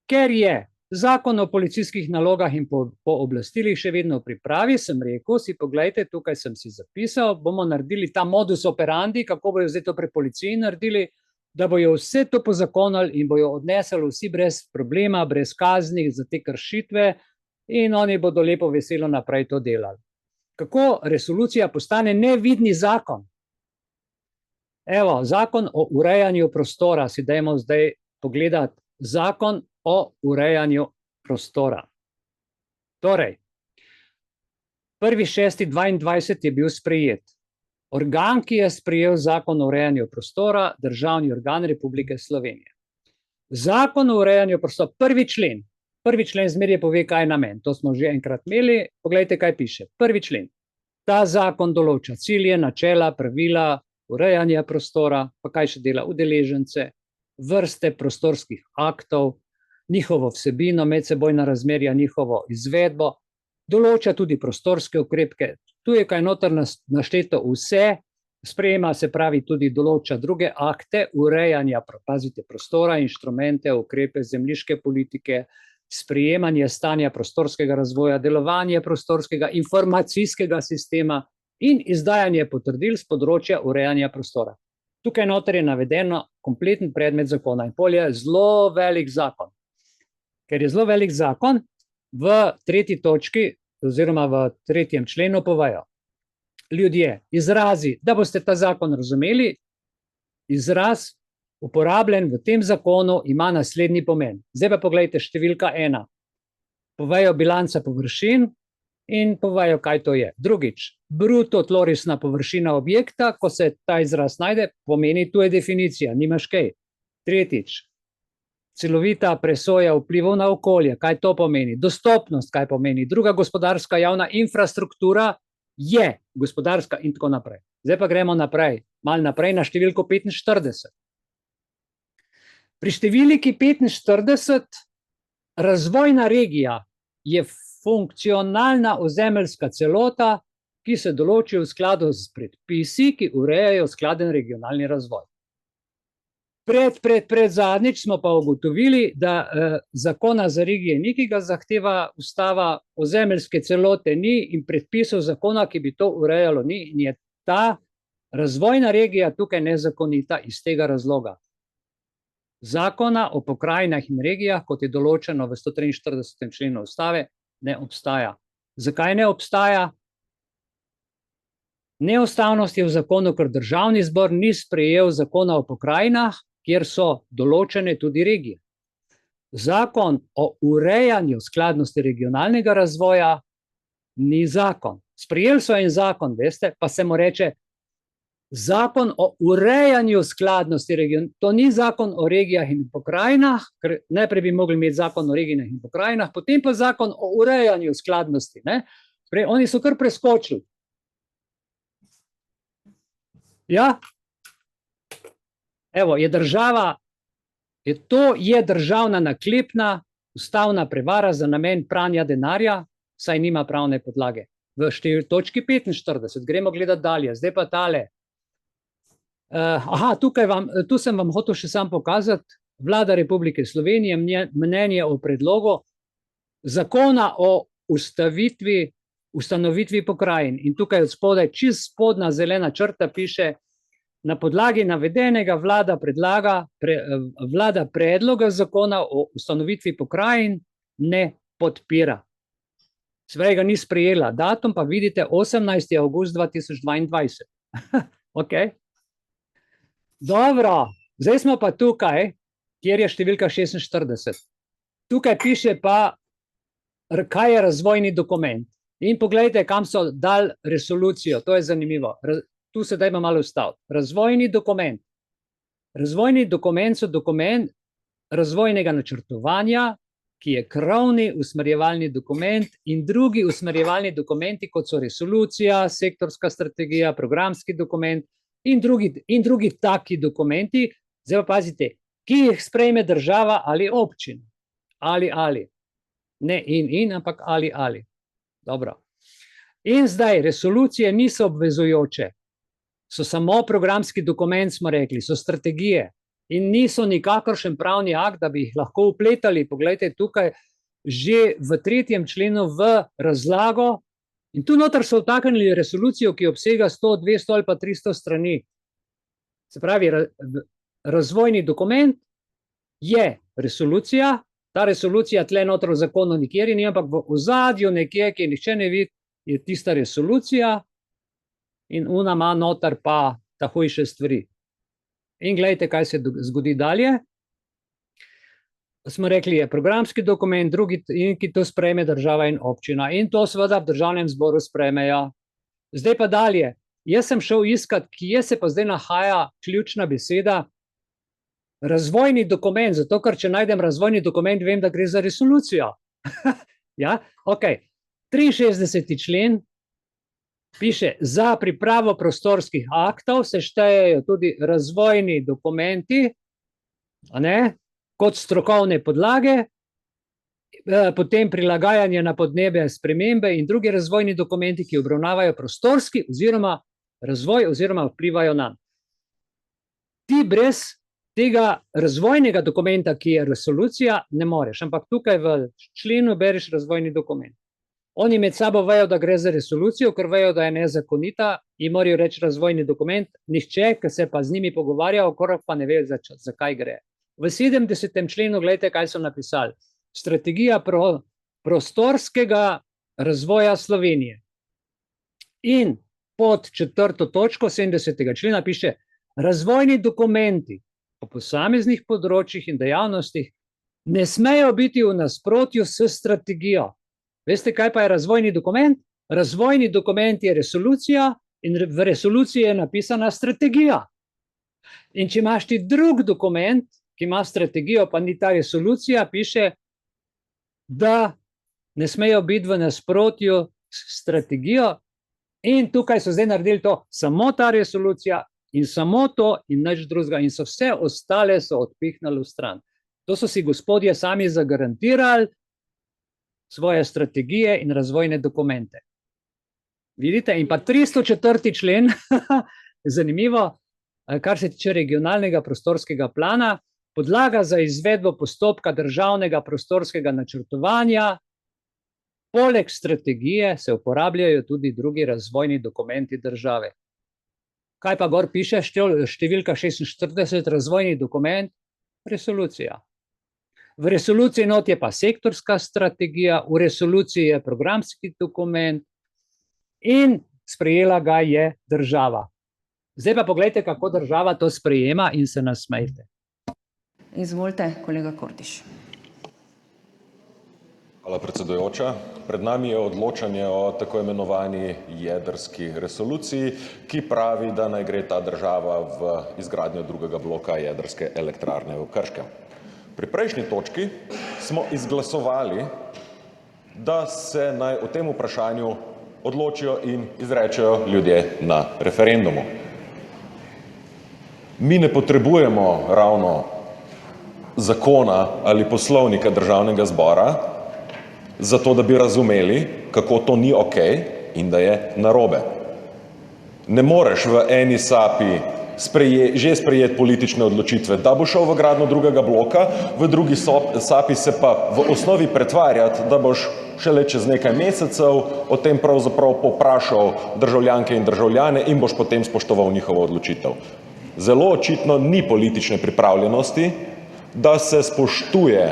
ker je zakon o policijskih nalogah in pooblastilih še vedno v pripravi, sem rekel, si poglejte, tukaj sem si zapisal, bomo naredili ta modus operandi, kako bojo zdaj to pri policiji naredili, da bojo vse to pozakonili in bojo odnesli vsi brez problema, brez kazni za te kršitve in oni bodo lepo veselo naprej to delali. Kako resolucija postane nevidni zakon? Evo, zakon o urejanju prostora, si dajmo zdaj pogledati, zakon o urejanju prostora. Torej, 1.6.22 je bil sprejet. Organ, ki je sprejel zakon o urejanju prostora, Državni organ Republike Slovenije. Zakon o urejanju prostora, prvi člen zmeraj pove, kaj je namen. To smo že enkrat imeli, poglejte, kaj piše. Prvi člen. Ta zakon določa cilje, načela, pravila urejanja prostora, pa kaj še dela udeležence, vrste prostorskih aktov, njihovo vsebino, medsebojna razmerja, njihovo izvedbo, določa tudi prostorske ukrepe. Tu je kaj noter našteto vse, sprejema, se pravi, tudi določa druge akte urejanja, pazite, prostora, inštrumente, ukrepe, zemljiške politike, sprejemanje stanja prostorskega razvoja, delovanje prostorskega informacijskega sistema in izdajanje potrdil z področja urejanja prostora. Tukaj noter je navedeno kompleten predmet zakona in pol je zelo velik zakon. Ker je zelo velik zakon, v 3. točki oziroma v 3. členu povejo. Ljudje, izrazi, da boste ta zakon razumeli, izraz uporabljen v tem zakonu ima naslednji pomen. Zdaj pa poglejte številka 1. povejo bilanca površin in povejo, kaj to je. Drugič, bruto tlorisna površina objekta, ko se ta izraz najde, pomeni, tu je definicija, nimaš kaj. Tretjič, celovita presoja vplivov na okolje, kaj to pomeni, dostopnost, kaj pomeni, druga gospodarska javna infrastruktura je gospodarska in tako naprej. Zdaj pa gremo naprej, malo naprej na številko 45. Pri številki 45 razvojna regija je funkcionalna ozemeljska celota, ki se določi v skladu s predpisi, ki urejajo skladen regionalni razvoj. Pred zadnjič smo pa ugotovili, da zakona za regije ni, ki ga zahteva ustava, ozemeljske celote ni in predpisov zakona, ki bi to urejalo, ni, in je ta razvojna regija tukaj nezakonita iz tega razloga. Zakona o pokrajinah in regijah, kot je določeno v 143. členu ustave, ne obstaja. Zakaj ne obstaja? Neustavnost je v zakonu, ker državni zbor ni sprejel zakona o pokrajinah, kjer so določene tudi regije. Zakon o urejanju skladnosti regionalnega razvoja ni zakon. Sprejeli so en zakon, veste, pa se mu reče zakon o urejanju skladnosti regionalnega. To ni zakon o regijah in pokrajinah, ker najprej bi mogli imeti zakon o regijah in pokrajinah, potem pa zakon o urejanju skladnosti. Oni so kar preskočili. Ja, evo, to je državna naklepna ustavna prevara za namen pranja denarja, saj nima pravne podlage. V točki 45, gremo gledati dalje, zdaj pa tale. Tu sem vam hotel še sam pokazati, Vlada Republike Slovenije mnenje o predlogu zakona o ustanovitvi pokrajin. In tukaj od spodaj, čist spodnja zelena črta piše, na podlagi navedenega vlada predloga zakona o ustanovitvi pokrajin ne podpira. Svej ga ni sprejela. Datum pa vidite 18. avgust 2022. Ok. Dobro, zdaj smo pa tukaj, kjer je številka 46. Tukaj piše pa, kaj je razvojni dokument. In pogledajte, kam so dali resolucijo. To je zanimivo. Tu se dajmo malo ustaviti. Razvojni dokument. Razvojni dokument so dokument razvojnega načrtovanja, ki je krovni usmerjevalni dokument in drugi usmerjevalni dokumenti, kot so resolucija, sektorska strategija, programski dokument in drugi taki dokumenti, zdaj pa pazite, ki jih sprejme država ali občina. Ali. Ne in, ampak ali. Dobro. In zdaj, resolucije niso obvezujoče. So samo programski dokument, smo rekli, so strategije in niso nikakršen pravni akt, da bi jih lahko vpletali. Poglejte tukaj, že v 3. členu v razlago in tu noter so vtaknili resolucijo, ki obsega 100, 200 ali pa 300 strani. Se pravi, razvojni dokument je resolucija, ta resolucija tle noter v zakonu nikjer ni, ampak v ozadju nekje, ki nihče ne vidi, je tista resolucija, in ona ima noter pa takojše stvari. In gledajte, kaj se zgodi dalje. Smo rekli, je programski dokument, drugi, in ki to sprejme država in občina. In to seveda v državnem zboru sprejmejo. Zdaj pa dalje. Jaz sem šel iskat, kje se pa zdaj nahaja ključna beseda razvojni dokument, zato ker če najdem razvojni dokument, vem, da gre za resolucijo. Ja, ok. 63. člen piše, za pripravo prostorskih aktov se štejejo tudi razvojni dokumenti, kot strokovne podlage, potem prilagajanje na podnebne spremembe in drugi razvojni dokumenti, ki obravnavajo prostorski oziroma razvoj oziroma vplivajo na. Ti brez tega razvojnega dokumenta, ki je resolucija, ne moreš, ampak tukaj v členu bereš razvojni dokument. Oni med sabo vejo, da gre za resolucijo, ker vejo, da je nezakonita in morajo reči razvojni dokument, nihče, ki se pa z njimi pogovarja, okrog pa ne ve, zakaj gre. V 70. členu, gledajte, kaj so napisali. Strategija prostorskega razvoja Slovenije. In pod 4. točko 70. člena piše, razvojni dokumenti po posameznih področjih in dejavnostih ne smejo biti v nasprotju s strategijo. Veste, kaj pa je razvojni dokument? Razvojni dokument je resolucija in v resoluciji je napisana strategija. In če imaš ti drug dokument, ki ima strategijo, pa ni ta resolucija, piše, da ne smejo biti v nasprotju s strategijo. In tukaj so zdaj naredili to, samo ta resolucija in samo to in nič drugega. In so vse ostale so odpihnili v stran. To so si gospodje sami zagarantirali svoje strategije in razvojne dokumente. Vidite, in pa 304. člen, zanimivo, kar se tiče regionalnega prostorskega plana, podlaga za izvedbo postopka državnega prostorskega načrtovanja. Poleg strategije se uporabljajo tudi drugi razvojni dokumenti države. Kaj pa gor piše? Številka 46, razvojni dokument, resolucija. V resoluciji not je pa sektorska strategija, v resoluciji je programski dokument in sprejela ga je država. Zdaj pa pogledajte, kako država to sprejema in se nasmejte. Izvolite, kolega Kordiš. Hvala, predsedujoča. Pred nami je odločanje o tako imenovani jedrski resoluciji, ki pravi, da naj gre ta država v izgradnjo drugega bloka jedrske elektrarne v Krškem. Pri prejšnji točki smo izglasovali, da se naj o tem vprašanju odločijo in izrečejo ljudje na referendumu. Mi ne potrebujemo ravno zakona ali poslovnika Državnega zbora, zato da bi razumeli, kako to ni okej in da je narobe. Ne moreš v eni sapi že sprejeti politične odločitve, da bo šel v gradnjo drugega bloka, v drugi sapi se pa v osnovi pretvarjati, da boš šele čez nekaj mesecev o tem pravzaprav povprašal državljanke in državljane in boš potem spoštoval njihovo odločitev. Zelo očitno ni politične pripravljenosti, da se spoštuje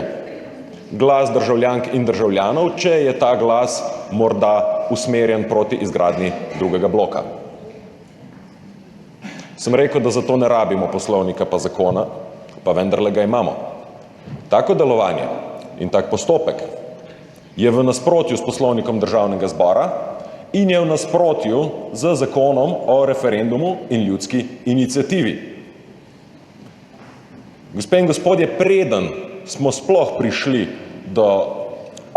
glas državljank in državljanov, če je ta glas morda usmerjen proti izgradnji drugega bloka. Sem rekel, da zato ne rabimo poslovnika pa zakona, pa vendarle ga imamo. Tako delovanje in tak postopek je v nasprotju s poslovnikom Državnega zbora in je v nasprotju z zakonom o referendumu in ljudski iniciativi. Gospe in gospodje, preden smo sploh prišli do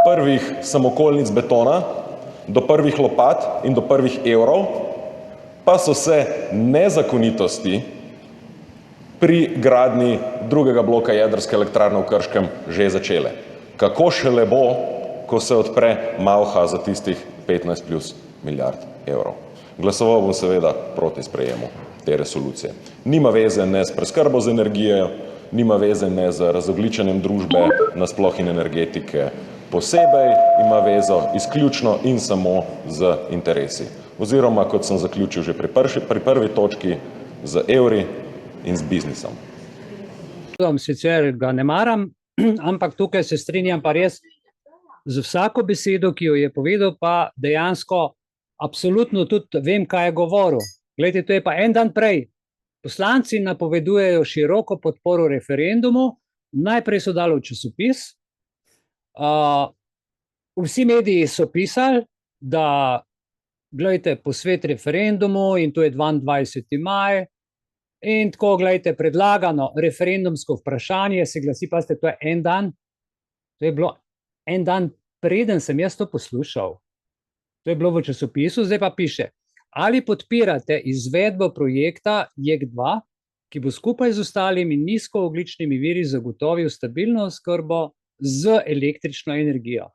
prvih samokolnic betona, do prvih lopat in do prvih evrov, pa so se nezakonitosti pri gradnji drugega bloka jedrske elektrarne v Krškem že začele. Kako šele bo, ko se odpre malha za tistih 15 plus milijard evrov. Glasoval bom seveda proti sprejemu te resolucije. Nima veze ne s preskrbo z energijo, nima veze ne z razogljičenjem družbe nasploh in energetike posebej, ima vezo izključno in samo z interesi. Oziroma, kot sem zaključil že pri prvi točki, z evri in z biznisom. Sicer ga ne maram, ampak tukaj se strinjam pa res z vsako besedo, ki jo je povedal, pa dejansko absolutno tudi vem, kaj je govoril. Glejte, to je pa en dan prej. Poslanci napovedujejo široko podporo referendumu, najprej so dali v časopis. Vsi mediji so pisali, da glejte, posvet referendumu in to je 22. maj in tako, glejte, predlagano referendumsko vprašanje se glasi, pa ste, to je en dan, to je bilo en dan preden sem jaz to poslušal. To je bilo v časopisu, zdaj pa piše, ali podpirate izvedbo projekta JEK2, ki bo skupaj z ostalimi nizkoogljičnimi viri zagotovil stabilno oskrbo z električno energijo.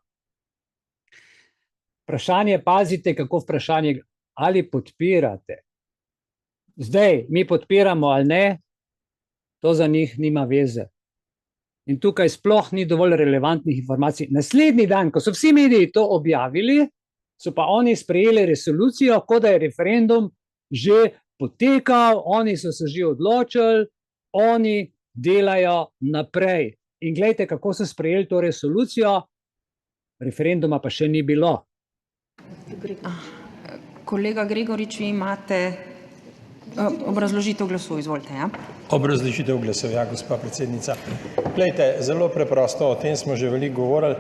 Vprašanje, pazite, kako vprašanje, ali podpirate. Zdaj, mi podpiramo ali ne, to za njih nima veze. In tukaj sploh ni dovolj relevantnih informacij. Naslednji dan, ko so vsi mediji to objavili, so pa oni sprejeli resolucijo, kot da je referendum že potekal, oni so se že odločili, oni delajo naprej. In gledajte, kako so sprejeli to resolucijo, referenduma pa še ni bilo. Kolega Gregorič, vi imate obrazložitev glasu, izvolite, ja? Obrazložitev glasov, ja, gospa predsednica. Glejte, zelo preprosto, o tem smo že veliko govorili.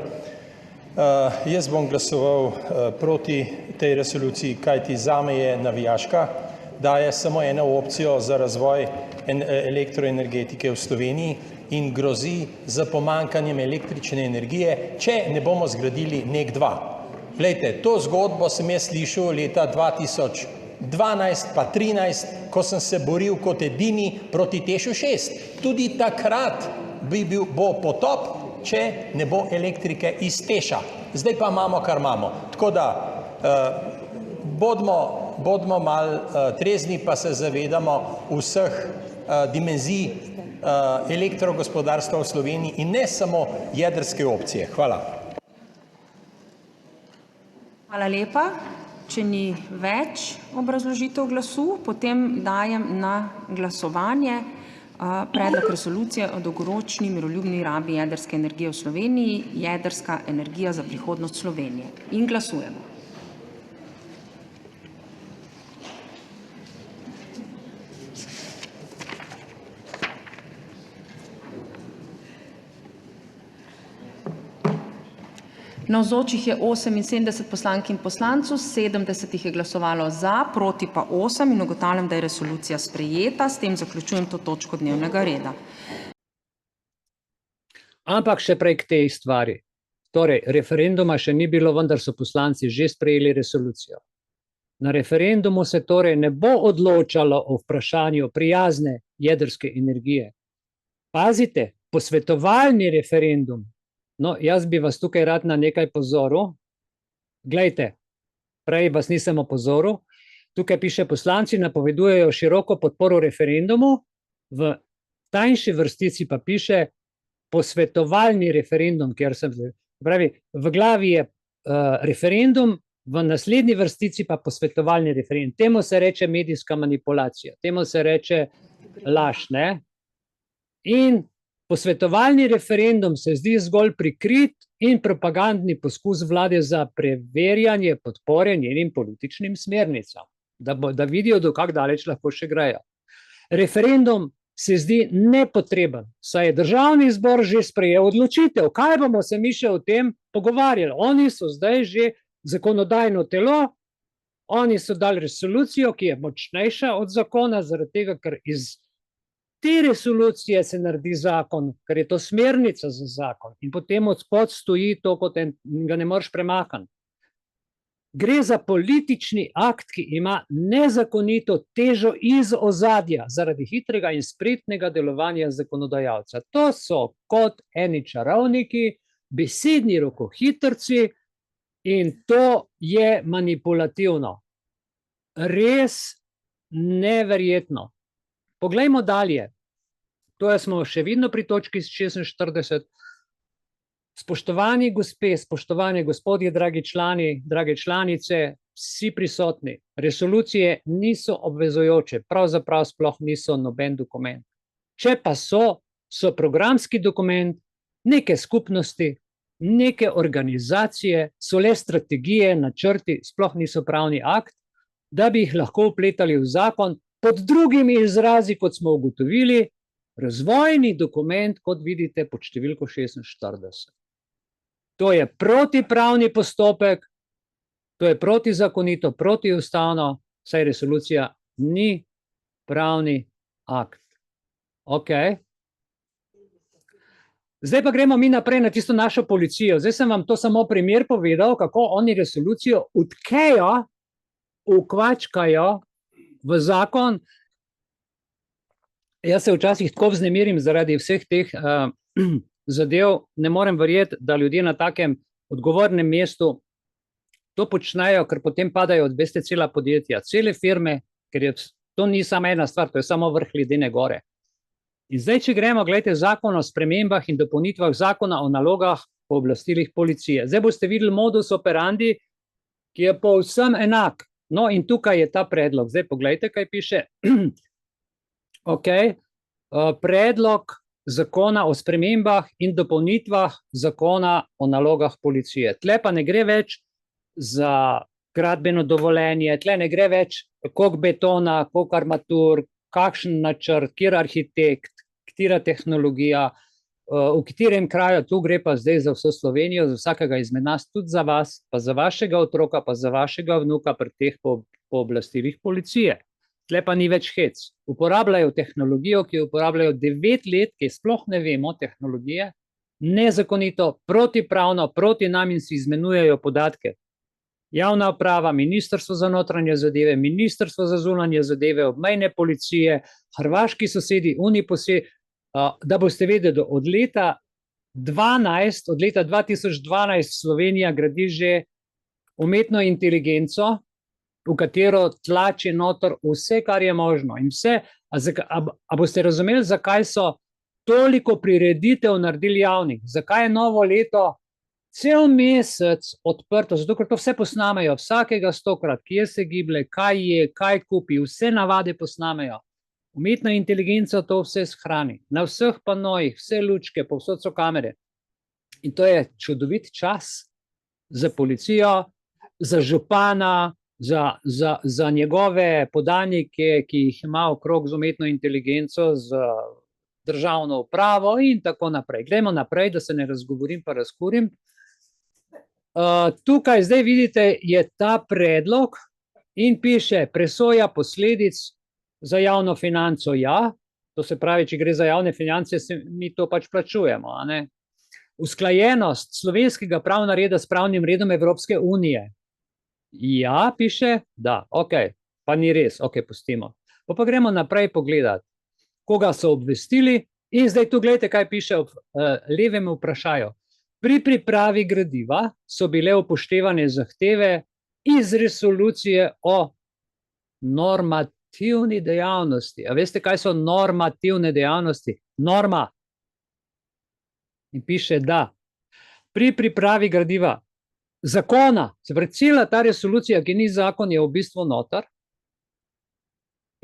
Jaz bom glasoval proti tej resoluciji, kajti zame je navijaška, daje samo eno opcijo za razvoj elektroenergetike v Sloveniji in grozi z pomanjkanjem električne energije, če ne bomo zgradili NEK2. Glejte, to zgodbo sem jaz slišal leta 2012 pa 2013, ko sem se boril kot edini proti Tešu 6. Tudi takrat bo potop, če ne bo elektrike iz Teša. Zdaj pa imamo, kar imamo. Tako da bodimo malo trezni, pa se zavedamo vseh dimenzij elektrogospodarstva v Sloveniji in ne samo jedrske opcije. Hvala. Hvala lepa. Če ni več obrazložitev glasu, potem dajem na glasovanje predlog resolucije o dolgoročni miroljubni rabi jedrske energije v Sloveniji, jedrska energija za prihodnost Slovenije. In glasujemo. Navzočih je 78 poslank in poslancev, 70 jih je glasovalo za, proti pa 8 in ugotavljam, da je resolucija sprejeta. S tem zaključujem to točko dnevnega reda. Ampak še prej k tej stvari. Torej, referenduma še ni bilo, vendar so poslanci že sprejeli resolucijo. Na referendumu se torej ne bo odločalo o vprašanju prijazne jedrske energije. Pazite, posvetovalni referendum. No, jaz bi vas tukaj rad na nekaj pozoril. Glejte, prej vas nisem opozoril. Tukaj piše, poslanci napovedujejo široko podporo referendumu, v tanjši vrstici pa piše posvetovalni referendum, kjer sem pravi, v glavi je referendum, v naslednji vrstici pa posvetovalni referendum. Temu se reče medijska manipulacija, temu se reče laž, ne? In posvetovalni referendum se zdi zgolj prikrit in propagandni poskus vlade za preverjanje podpore njenim političnim smernicam, da vidijo, do kak daleč lahko še grejo. Referendum se zdi nepotreben, saj je Državni zbor že sprejel odločitev. Kaj bomo se mi še o tem pogovarjali? Oni so zdaj že zakonodajno telo, oni so dali resolucijo, ki je močnejša od zakona, zaradi tega, ker iz te resolucije se naredi zakon, ker je to smernica za zakon in potem od spod stoji to, kot ga ne moreš premakniti. Gre za politični akt, ki ima nezakonito težo iz ozadja zaradi hitrega in spretnega delovanja zakonodajalca. To so kot eni čarovniki, besedni rokohitrci in to je manipulativno. Res neverjetno. Poglejmo dalje. To smo še vedno pri točki 46. Spoštovani gospe, spoštovani gospodje, dragi člani, drage članice, vsi prisotni, resolucije niso obvezujoče, pravzaprav sploh niso noben dokument. Če pa so programski dokument, neke skupnosti, neke organizacije, so le strategije, načrti, sploh niso pravni akt, da bi jih lahko vpletali v zakon, pod drugimi izrazi, kot smo ugotovili, razvojni dokument, kot vidite pod številko 46. To je protipravni postopek, to je protizakonito, protiustavno, saj resolucija ni pravni akt. Ok. Zdaj pa gremo mi naprej na tisto našo policijo. Zdaj sem vam to samo primer povedal, kako oni resolucijo utkejo, ukvačkajo v zakon. Jaz se včasih tako vznemirim zaradi vseh teh zadev, ne morem verjeti, da ljudje na takem odgovornem mestu to počnejo, ker potem padajo, veste, cela podjetja, cele firme, ker to ni samo ena stvar, to je samo vrh ledene gore. In zdaj, če gremo, gledajte, zakon o spremembah in dopolnitvah zakona o nalogah po oblastilih policije. Zdaj boste videli modus operandi, ki je povsem enak. No, in tukaj je ta predlog. Zdaj pogledajte, kaj piše. Ok, predlog zakona o spremembah in dopolnitvah zakona o nalogah policije. Tle pa ne gre več za gradbeno dovoljenje, tle ne gre več koliko betona, koliko armatur, kakšen načrt, kjer arhitekt, katera tehnologija, v katerem kraju, tu gre pa zdaj za vso Slovenijo, za vsakega izmed nas, tudi za vas, pa za vašega otroka, pa za vašega vnuka pri teh pooblastilih policije. Tle pa ni več hec. Uporabljajo tehnologijo, ki jo uporabljajo 9 let, ki sploh ne vemo tehnologije, nezakonito, protipravno, proti nam in si izmenjujejo podatke. Javna uprava, Ministrstvo za notranje zadeve, Ministrstvo za zunanje zadeve, obmejne policije, hrvaški sosedi, da boste vedeli, od leta 2012 Slovenija gradi že umetno inteligenco, v katero tlači noter vse, kar je možno. In vse, a boste razumeli, zakaj so toliko prireditev naredili javnih? Zakaj je novo leto cel mesec odprto? Zato, ker to vse posnamejo, vsakega 100-krat, kje se giblje, kaj je, kaj kupi, vse navade posnamejo. Umetna inteligenca to vse shrani. Na vseh panojih, vse lučke, povsod so kamere. In to je čudovit čas za policijo, za župana, za njegove podanike, ki jih ima okrog z umetno inteligenco, z državno upravo in tako naprej. Gremo naprej, da se ne razgovorim pa razkurim. Tukaj zdaj vidite, je ta predlog in piše presoja posledic za javno financo. Ja, to se pravi, če gre za javne finance, mi to pač plačujemo, a ne? Usklajenost slovenskega pravnega reda s pravnim redom Evropske unije. Ja, piše, da, ok, pa ni res, ok, pustimo. Pa gremo naprej pogledati, koga so obvestili in zdaj tu gledajte, kaj piše ob levem vprašaju. Pri pripravi gradiva so bile upoštevane zahteve iz resolucije o normativni dejavnosti. A veste, kaj so normativne dejavnosti? Norma. In piše, da pri pripravi gradiva zakona, se pravi, cela ta resolucija, ki ni zakon, je v bistvu noter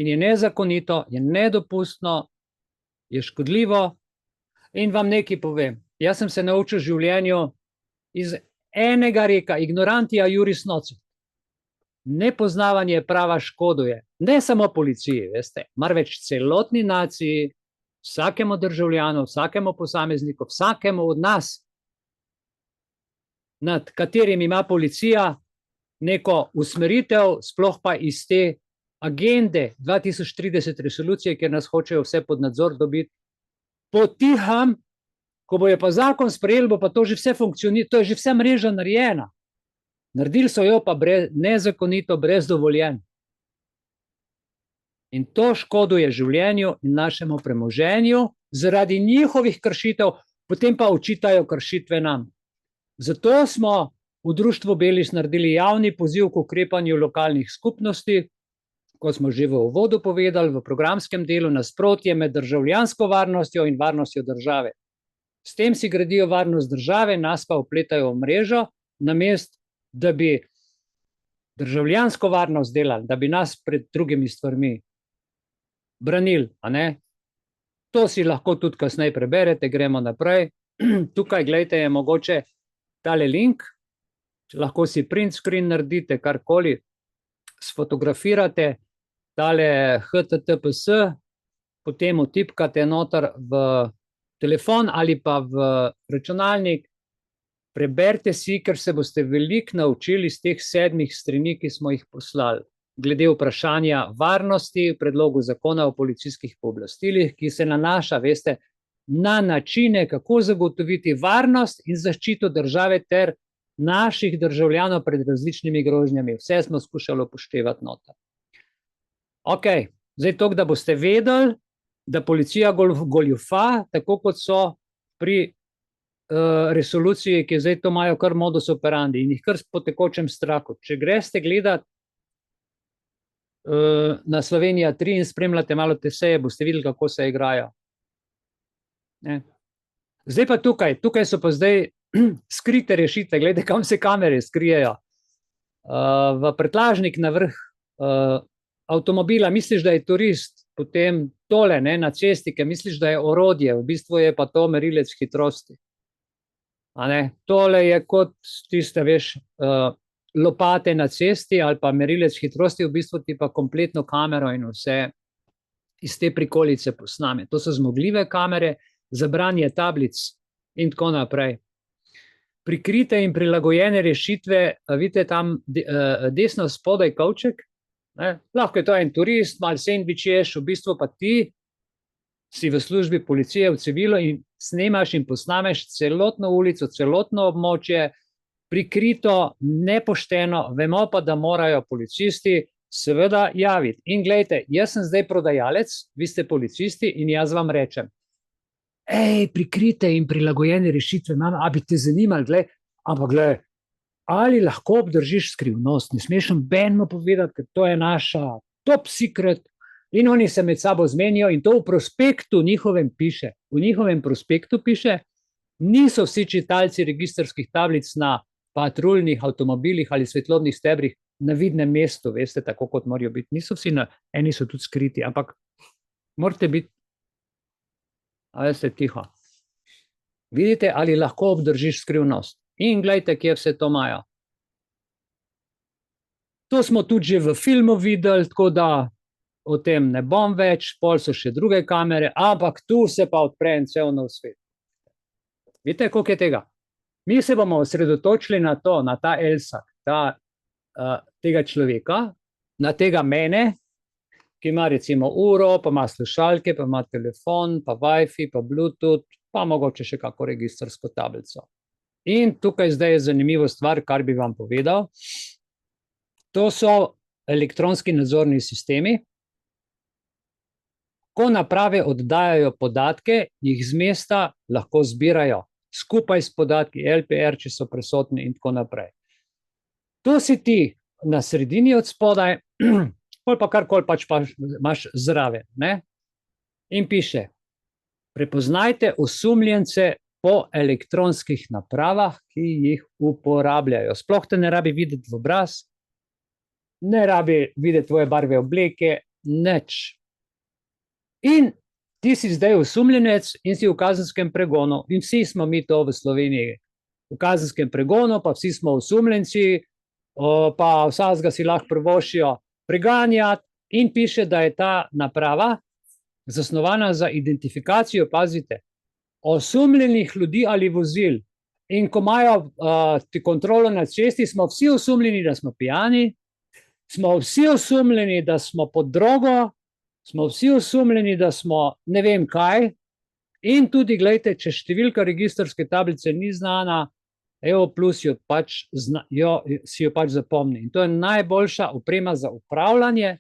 in je nezakonito, je nedopustno, je škodljivo. In vam nekaj povem. Jaz sem se naučil v življenju iz enega reka, ignorantia juris nocet. Nepoznavanje prava škoduje. Ne samo policiji, veste, marveč celotni naciji, vsakemu državljanu, vsakemu posamezniku, vsakemu od nas, nad katerim ima policija neko usmeritev, sploh pa iz te agende 2030 resolucije, kjer nas hočejo vse pod nadzor dobiti. Potiham, ko bojo pa zakon sprejeli, bo pa to že vse funkcionira, to je že vse mreža narejena. Naredili so jo pa nezakonito, brez dovoljenj. In to škoduje življenju in našemu premoženju zaradi njihovih kršitev, potem pa očitajo kršitve nam. Zato smo v društvu Belis naredili javni poziv k ukrepanju lokalnih skupnosti, kot smo že v uvodu povedali, v programskem delu nasprotje med državljansko varnostjo in varnostjo države. S tem si gradijo varnost države, nas pa vpletajo v mrežo, namesto da bi državljansko varnost delali, da bi nas pred drugimi stvarmi branili, a ne? To si lahko tudi kasneje preberete, gremo naprej. Tukaj, gledajte, je mogoče tale link, lahko si print screen naredite, karkoli, sfotografirate, tale HTTPS, potem vtipkate noter v telefon ali pa v računalnik, preberite si, ker se boste veliko naučili iz teh 7 strani, ki smo jih poslali, glede vprašanja varnosti v predlogu zakona o policijskih pooblastilih, ki se nanaša, veste, na načine, kako zagotoviti varnost in zaščito države ter naših državljanov pred različnimi grožnjami. Vse smo skušali upoštevati noter. Ok, zdaj to, da boste vedeli, da policija goljufa, tako kot so pri resoluciji, ki zdaj to imajo kar modus operandi in jih kar po tekočem strahu. Če greste gledati na Slovenija 3 in spremljate malo te seje, boste videli, kako se igrajo. Zdaj pa tukaj so pa zdaj skrite rešitve, gledajte, kam se kamere skrijejo. V prtljažnik na vrh avtomobila misliš, da je turist, potem tole na cesti, ki misliš, da je orodje, v bistvu je pa to merilec hitrosti. Tole je kot tiste, veš, lopate na cesti ali pa merilec hitrosti, v bistvu ti pa kompletno kamero in vse iz te prikolice posname. To so zmogljive kamere za branje tablic in tako naprej. Prikrite in prilagojene rešitve, vidite tam desno spodaj kovček, ne? Lahko je to en turist, malo sendvič ješ, v bistvu pa ti si v službi policije v civilu in snemaš in posnameš celotno ulico, celotno območje, prikrito, nepošteno, vemo pa, da morajo policisti seveda javiti. In glejte, jaz sem zdaj prodajalec, vi ste policisti in jaz vam rečem, prikrite in prilagojene rešitve imam, a bi te zanimali, glej, ampak glej, ali lahko obdržiš skrivnost, ne smeš nobenemu povedati, ker to je naša top secret, in oni se med sabo zmenijo in to v prospektu njihovem piše. V njihovem prospektu piše, niso vsi čitalci registrskih tablic na patruljnih avtomobilih ali svetlobnih stebrih na vidnem mestu, veste, tako kot morajo biti. Niso vsi, eni so tudi skriti, ampak morate biti, a veste, tiho. Vidite, ali lahko obdržiš skrivnost. In gledajte, kje vse to imajo. To smo tudi že v filmu videli, tako da o tem ne bom več, pol so še druge kamere, ampak tu se pa odpre en cel nov svet. Vidite, koliko je tega? Mi se bomo osredotočili na to, na ta LSAG, tega človeka, na tega mene, ki ima recimo uro, pa ima slušalke, pa ima telefon, pa Wi-Fi, pa Bluetooth, pa mogoče še kako registrsko tablico. In tukaj zdaj je zanimiva stvar, kar bi vam povedal. To so elektronski nadzorni sistemi. Ko naprave oddajajo podatke, jih z mesta lahko zbirajo, skupaj s podatki LPR, če so prisotni in tako naprej. To si ti na sredini od spodaj, pol pa karkoli pač imaš zraven, ne? In piše, prepoznajte osumljence po elektronskih napravah, ki jih uporabljajo. Sploh te ne rabi videti v obraz, ne rabi videti tvoje barve obleke, nič. In ti si zdaj osumljenec in si v kazenskem pregonu. In vsi smo mi to v Sloveniji. V kazenskem pregonu, pa vsi smo osumljenci, pa vsakega si lahko privoščijo preganjati in piše, da je ta naprava zasnovana za identifikacijo, pazite, osumljenih ljudi ali vozil. In ko imajo kontrolo na cesti, smo vsi osumljeni, da smo pijani, smo vsi osumljeni, da smo pod drogo, smo vsi osumljeni, da smo ne vem kaj, in tudi, gledajte, če številka registrske tablice ni znana, EO plus si jo pač zapomni. In to je najboljša oprema za upravljanje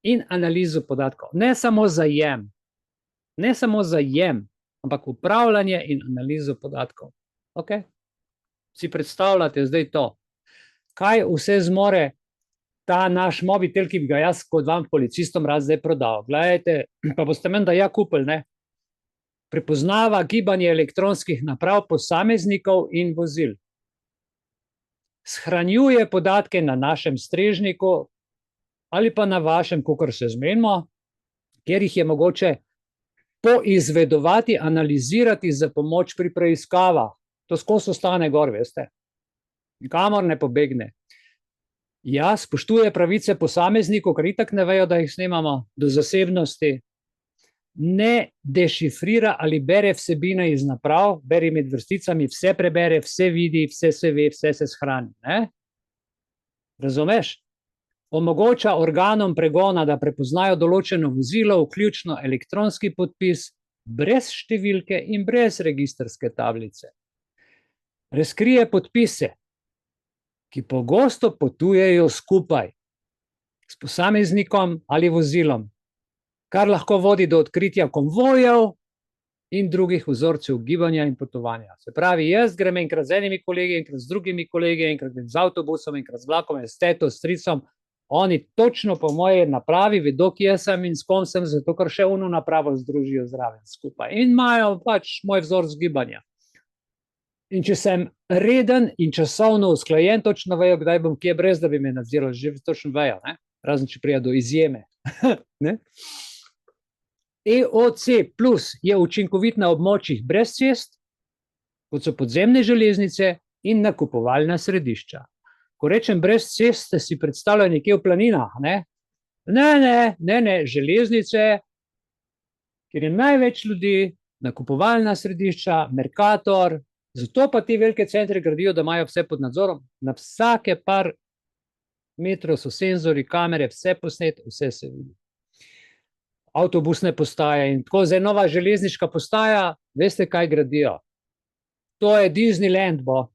in analizo podatkov. Ne samo zajem, ampak upravljanje in analizo podatkov. Ok? Si predstavljate zdaj to, kaj vse zmore ta naš mobitel, ki bi ga jaz kot vam policistom rad zdaj prodal. Gledajte, pa boste menda ja kupili, ne? Prepoznava gibanje elektronskih naprav posameznikov in vozil. Shranjuje podatke na našem strežniku ali pa na vašem, kakor se zmenimo, kjer jih je mogoče poizvedovati, analizirati za pomoč pri preiskavah. To skozi ostane gor, veste. Nikamor ne pobegne. Ja, spoštuje pravice posameznikov, ker itak ne vejo, da jih snemamo, do zasebnosti. Ne dešifrira ali bere vsebine iz naprav, beri med vrsticami, vse prebere, vse vidi, vse se ve, vse se shrani. Ne? Razumeš? Omogoča organom pregona, da prepoznajo določeno vozilo, vključno elektronski podpis, brez številke in brez registrske tablice. Razkrije podpise, ki pogosto potujejo skupaj s posameznikom ali vozilom, kar lahko vodi do odkritja konvojev in drugih vzorcev gibanja in potovanja. Se pravi, jaz grem enkrat z enimi kolegi, enkrat z drugimi kolegi, enkrat z avtobusom, enkrat z vlakom, s teto, s stricom, oni točno po moje napravi vedo, kje sem in s kom sem, zato ker še ono napravo združijo zraven skupaj. In imajo pač moj vzor zgibanja. In če sem reden in časovno usklajen, točno vejo, kdaj bom kje, brez da bi me nadzirali, že točno vejo, ne? Razen če prija do izjeme. Ne? EOC plus je učinkovit na območjih brez cest, kot so podzemne železnice in nakupovalna središča. Ko rečem brez cest, ste si predstavljali nekje v planinah, ne? Ne, železnice, kjer je največ ljudi, nakupovalna središča, Mercator, zato pa ti velike centre gradijo, da imajo vse pod nadzorom. Na vsake par metrov so senzori, kamere, vse posnet, vse se vidi. Avtobusne postaje in tako, zdaj nova železniška postaja, veste, kaj gradijo? To je Disneyland, bo.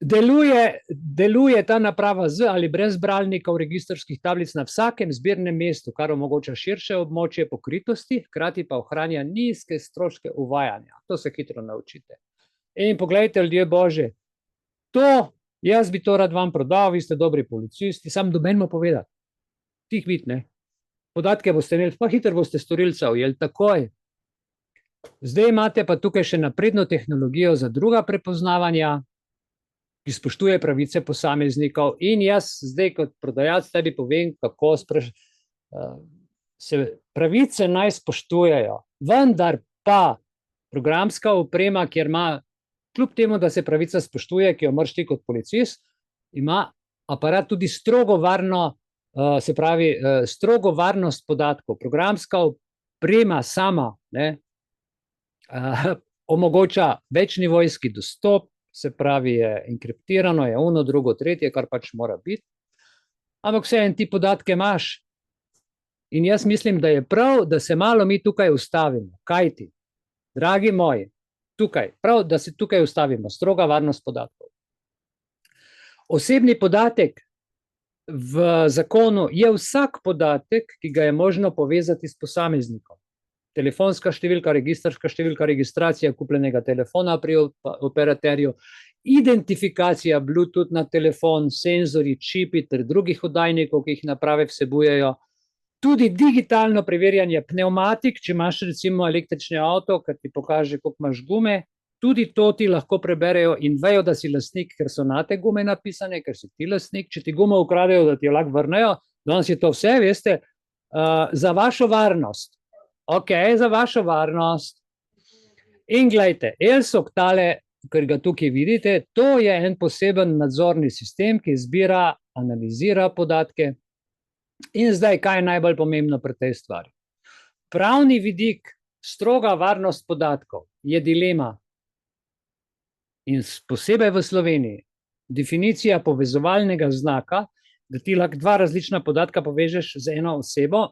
Deluje ta naprava z ali brez bralnikov registrskih tablic na vsakem zbirnem mestu, kar omogoča širše območje pokritosti, hkrati pa ohranja nizke stroške uvajanja. To se hitro naučite. In poglejte, ljudje božji, jaz bi to rad vam prodal, vi ste dobri policisti, sam dobenimo povedati. Tih bit, ne? Podatke boste imeli, pa hitro boste storilca ujeli takoj. Zdaj imate pa tukaj še napredno tehnologijo za druga prepoznavanja, ki spoštuje pravice posameznikov, in jaz zdaj kot prodajalec tebi povem, kako se pravice naj spoštujejo, vendar pa programska oprema, kjer ima, kljub temu, da se pravica spoštuje, ki jo moraš ti kot policist, ima aparat tudi strogo varno, se pravi, strogo varnost podatkov. Programska oprema sama, ne, omogoča večnivojski dostop, se pravi, je enkriptirano, je ono, drugo, tretje, kar pač mora biti. Ampak vseeno ti podatke imaš. In jaz mislim, da je prav, da se malo mi tukaj ustavimo. Kaj ti? Dragi moji, tukaj, prav, da se tukaj ustavimo. Stroga varnost podatkov. Osebni podatek v zakonu je vsak podatek, ki ga je možno povezati s posameznikom. Telefonska številka, registrska številka, registracija kupljenega telefona pri operaterju, identifikacija Bluetooth na telefon, senzori, čipi ter drugih oddajnikov, ki jih naprave vsebujejo, tudi digitalno preverjanje pnevmatik, če imaš recimo električni avto, ker ti pokaže, koliko imaš gume, tudi to ti lahko preberejo in vejo, da si lastnik, ker so na te gume napisane, ker si ti lastnik, če ti gumo ukradejo, da ti jo lahko vrnejo, danes je to vse, veste, za vašo varnost. Ok, za vašo varnost. In gledajte, ELSOK tale, ker ga tukaj vidite, to je en poseben nadzorni sistem, ki zbira, analizira podatke. In zdaj, kaj je najbolj pomembno pri tej stvari? Pravni vidik, stroga varnost podatkov je dilema. In posebej v Sloveniji, definicija povezovalnega znaka, da ti lahko dva različna podatka povežeš z eno osebo,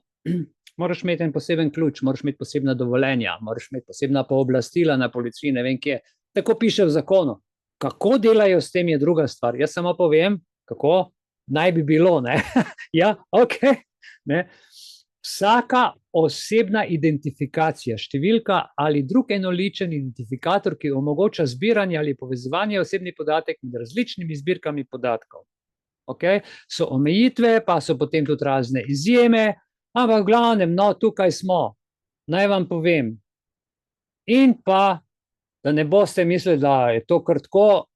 moraš imeti en poseben ključ, moraš imeti posebna dovoljenja, moraš imeti posebna pooblastila na policiji, ne vem kje. Tako piše v zakonu. Kako delajo s tem je druga stvar. Jaz samo povem, kako naj bi bilo, ne? Ja, ok. Ne? Vsaka osebna identifikacija, številka ali drug enoličen identifikator, ki omogoča zbiranje ali povezovanje osebnih podatek med različnimi zbirkami podatkov. Ok? So omejitve, pa so potem tudi razne izjeme, ampak v glavnem, no, tukaj smo, naj vam povem. In pa, da ne boste mislili, da je to kar tako,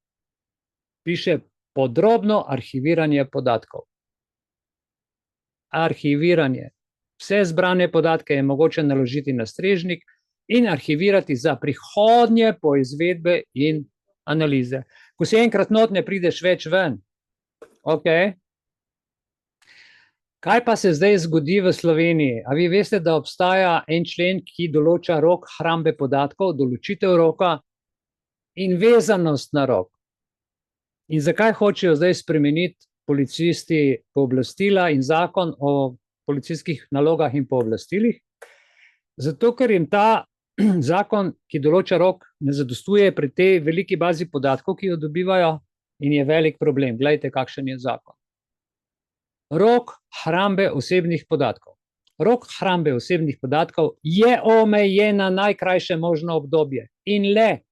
piše podrobno arhiviranje podatkov. Arhiviranje. Vse zbrane podatke je mogoče naložiti na strežnik in arhivirati za prihodnje poizvedbe in analize. Ko si enkrat not, ne prideš več ven. Ok? Kaj pa se zdaj zgodi v Sloveniji? A vi veste, da obstaja en člen, ki določa rok hrambe podatkov, določitev roka in vezanost na rok. In zakaj hočejo zdaj spremeniti policisti pooblastila in zakon o policijskih nalogah in pooblastilih? Zato, ker jim ta zakon, ki določa rok, ne zadostuje pri tej veliki bazi podatkov, ki jo dobivajo, in je velik problem. Glejte, kakšen je zakon. Rok hrambe osebnih podatkov. Rok hrambe osebnih podatkov je omejen na najkrajše možno obdobje in le,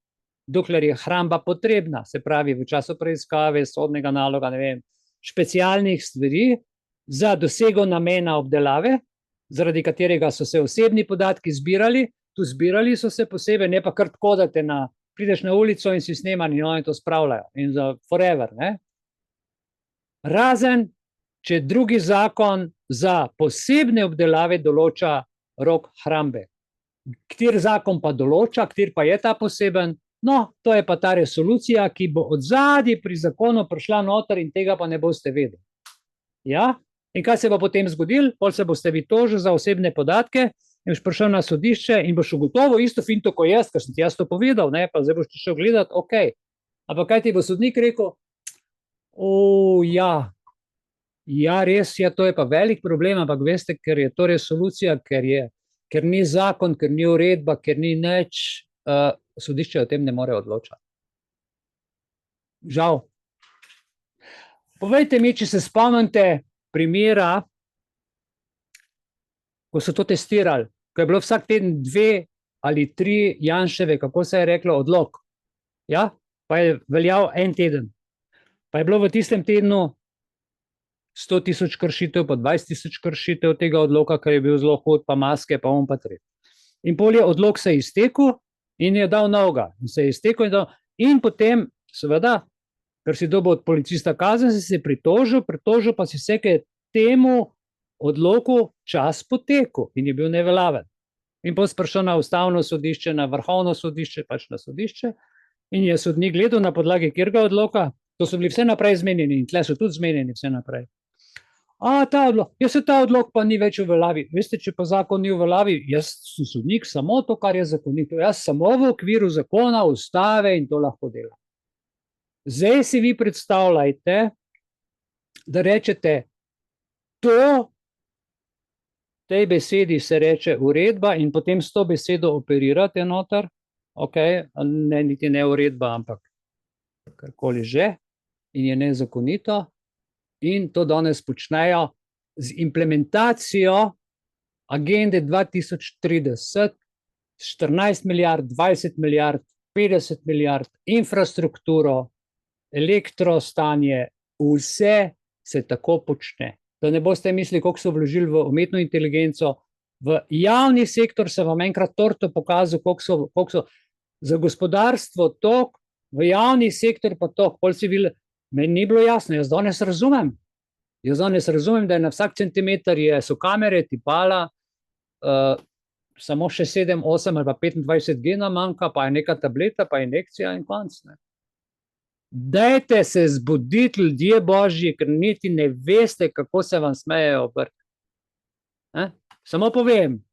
dokler je hramba potrebna, se pravi v času preiskave, sodnega naloga, ne vem, specialnih stvari za dosego namena obdelave, zaradi katerega so se osebni podatki zbirali, tu zbirali so se posebej, ne pa kar tako, da te prideš na ulico in si sneman in oni to spravljajo in za forever, ne? Razen, če drugi zakon za posebne obdelave določa rok hrambe. Kateri zakon pa določa, kateri pa je ta poseben? No, to je pa ta resolucija, ki bo od zadaj pri zakonu prišla noter in tega pa ne boste vedeli. Ja? In kaj se bo potem zgodilo? Pol se boste vi tožili za osebne podatke in boš prišel na sodišče in boš ugotovil isto finto kot jaz, ker sem ti jaz to povedal, ne, pa zdaj boš ti šel gledati, ok. Ampak kaj ti bo sodnik rekel? Ja, res je, to je pa velik problem, ampak veste, ker je to resolucija, ker ni zakon, ker ni uredba, ker ni nič, sodišče o tem ne more odločati. Žal. Povejte mi, če se spomnite primera, ko so to testirali, ko je bilo vsak teden 2 ali 3 Janševe, kako se je reklo, odlok. Ja, pa je veljal en teden. Pa je bilo v tistem tednu 100.000 kršitev, pa 20.000 kršitev tega odloka, ker je bil zelo hud, pa maske, pa pa tret. In pol je odlok se iztekel in je dal novega. In se je iztekel in potem, seveda, ker si dobil od policista kazen, si se pritožil pa si se, ker je temu odloku čas potekel in je bil neveljaven. In potem prišel na ustavno sodišče, na vrhovno sodišče, pač na sodišče, in je sodnik gledal na podlagi katerega odloka, to so bili vse naprej zmenjeni in tle so tudi zmenjeni vse naprej. Ta odlok, se ta odlok pa ni več v veljavi. Veste, če pa zakon ni v veljavi, jaz sem sodnik samo to, kar je zakonito. Jaz samo v okviru zakona, ustave in to lahko delam. Zdaj si vi predstavljajte, da rečete, tej besedi se reče uredba in potem s to besedo operirate noter, ne, niti ne uredba, ampak karkoli že, in je nezakonito. In to danes počnejo z implementacijo agende 2030, 14 milijard, 20 milijard, 50 milijard, infrastrukturo, elektrostanje, vse se tako počne. Da ne boste mislili, koliko so vložili v umetno inteligenco, v javni sektor sem vam enkrat torto pokazal, koliko so za gospodarstvo tok, v javni sektor pa tok, pol si videli. Meni ni bilo jasno, jaz danes razumem, da je na vsak centimeter so kamere, tipala, samo še 7, 8 ali pa 25 gena manjka, pa je neka tableta, pa injekcija in konc. Dajte se zbuditi, ljudje božji, ker niti ne veste, kako se vam smejejo obrti. Samo povem,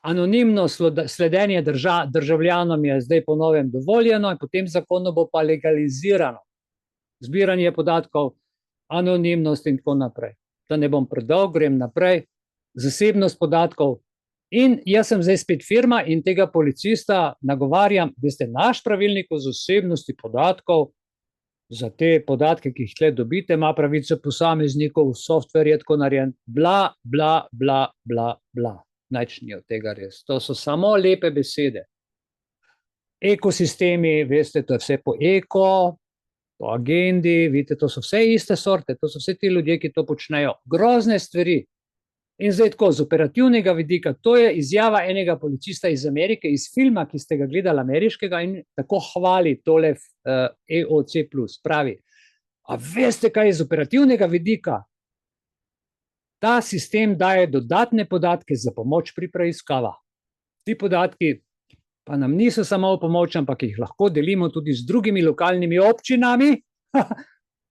anonimno sledenje državljanom je zdaj po novem dovoljeno in po tem zakonu bo pa legalizirano. Zbiranje podatkov, anonimnost in tako naprej. Da ne bom predolg, grem naprej. Zasebnost podatkov. In jaz sem zdaj spet firma in tega policista nagovarjam, veste, naš pravilnik o zasebnosti podatkov, za te podatke, ki jih tle dobite, ima pravico posameznikov, software je tako narejen, bla, bla, bla, bla, bla. Nič ni od tega res. To so samo lepe besede. Ekosistemi, veste, to je vse po eko, po agendi, vidite, to so vse iste sorte, to so vse ti ljudje, ki to počnejo. Grozne stvari. In zdaj tako, z operativnega vidika, to je izjava enega policista iz Amerike, iz filma, ki ste ga gledali ameriškega in tako hvali tole EOC+. Pravi, a veste, kaj je z operativnega vidika? Ta sistem daje dodatne podatke za pomoč pri preiskavah. Ti podatki pa nam niso samo v pomoč, ampak jih lahko delimo tudi z drugimi lokalnimi občinami.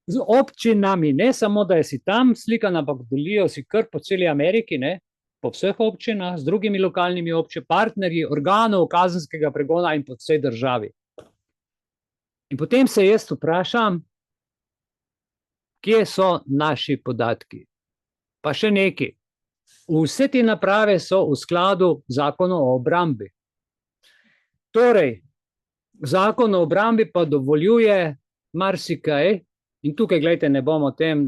Z občinami, ne samo, da je si tam slikan, ampak delijo si kar po celi Ameriki, ne, po vseh občinah, z drugimi lokalnimi občinami, partnerji, organov kazenskega pregona in po vsej državi. In potem se jaz vprašam, kje so naši podatki? Pa še nekaj. Vse te naprave so v skladu z zakonom o obrambi. Torej, zakon o obrambi pa dovoljuje marsikaj, in tukaj, gledajte, ne bom o tem,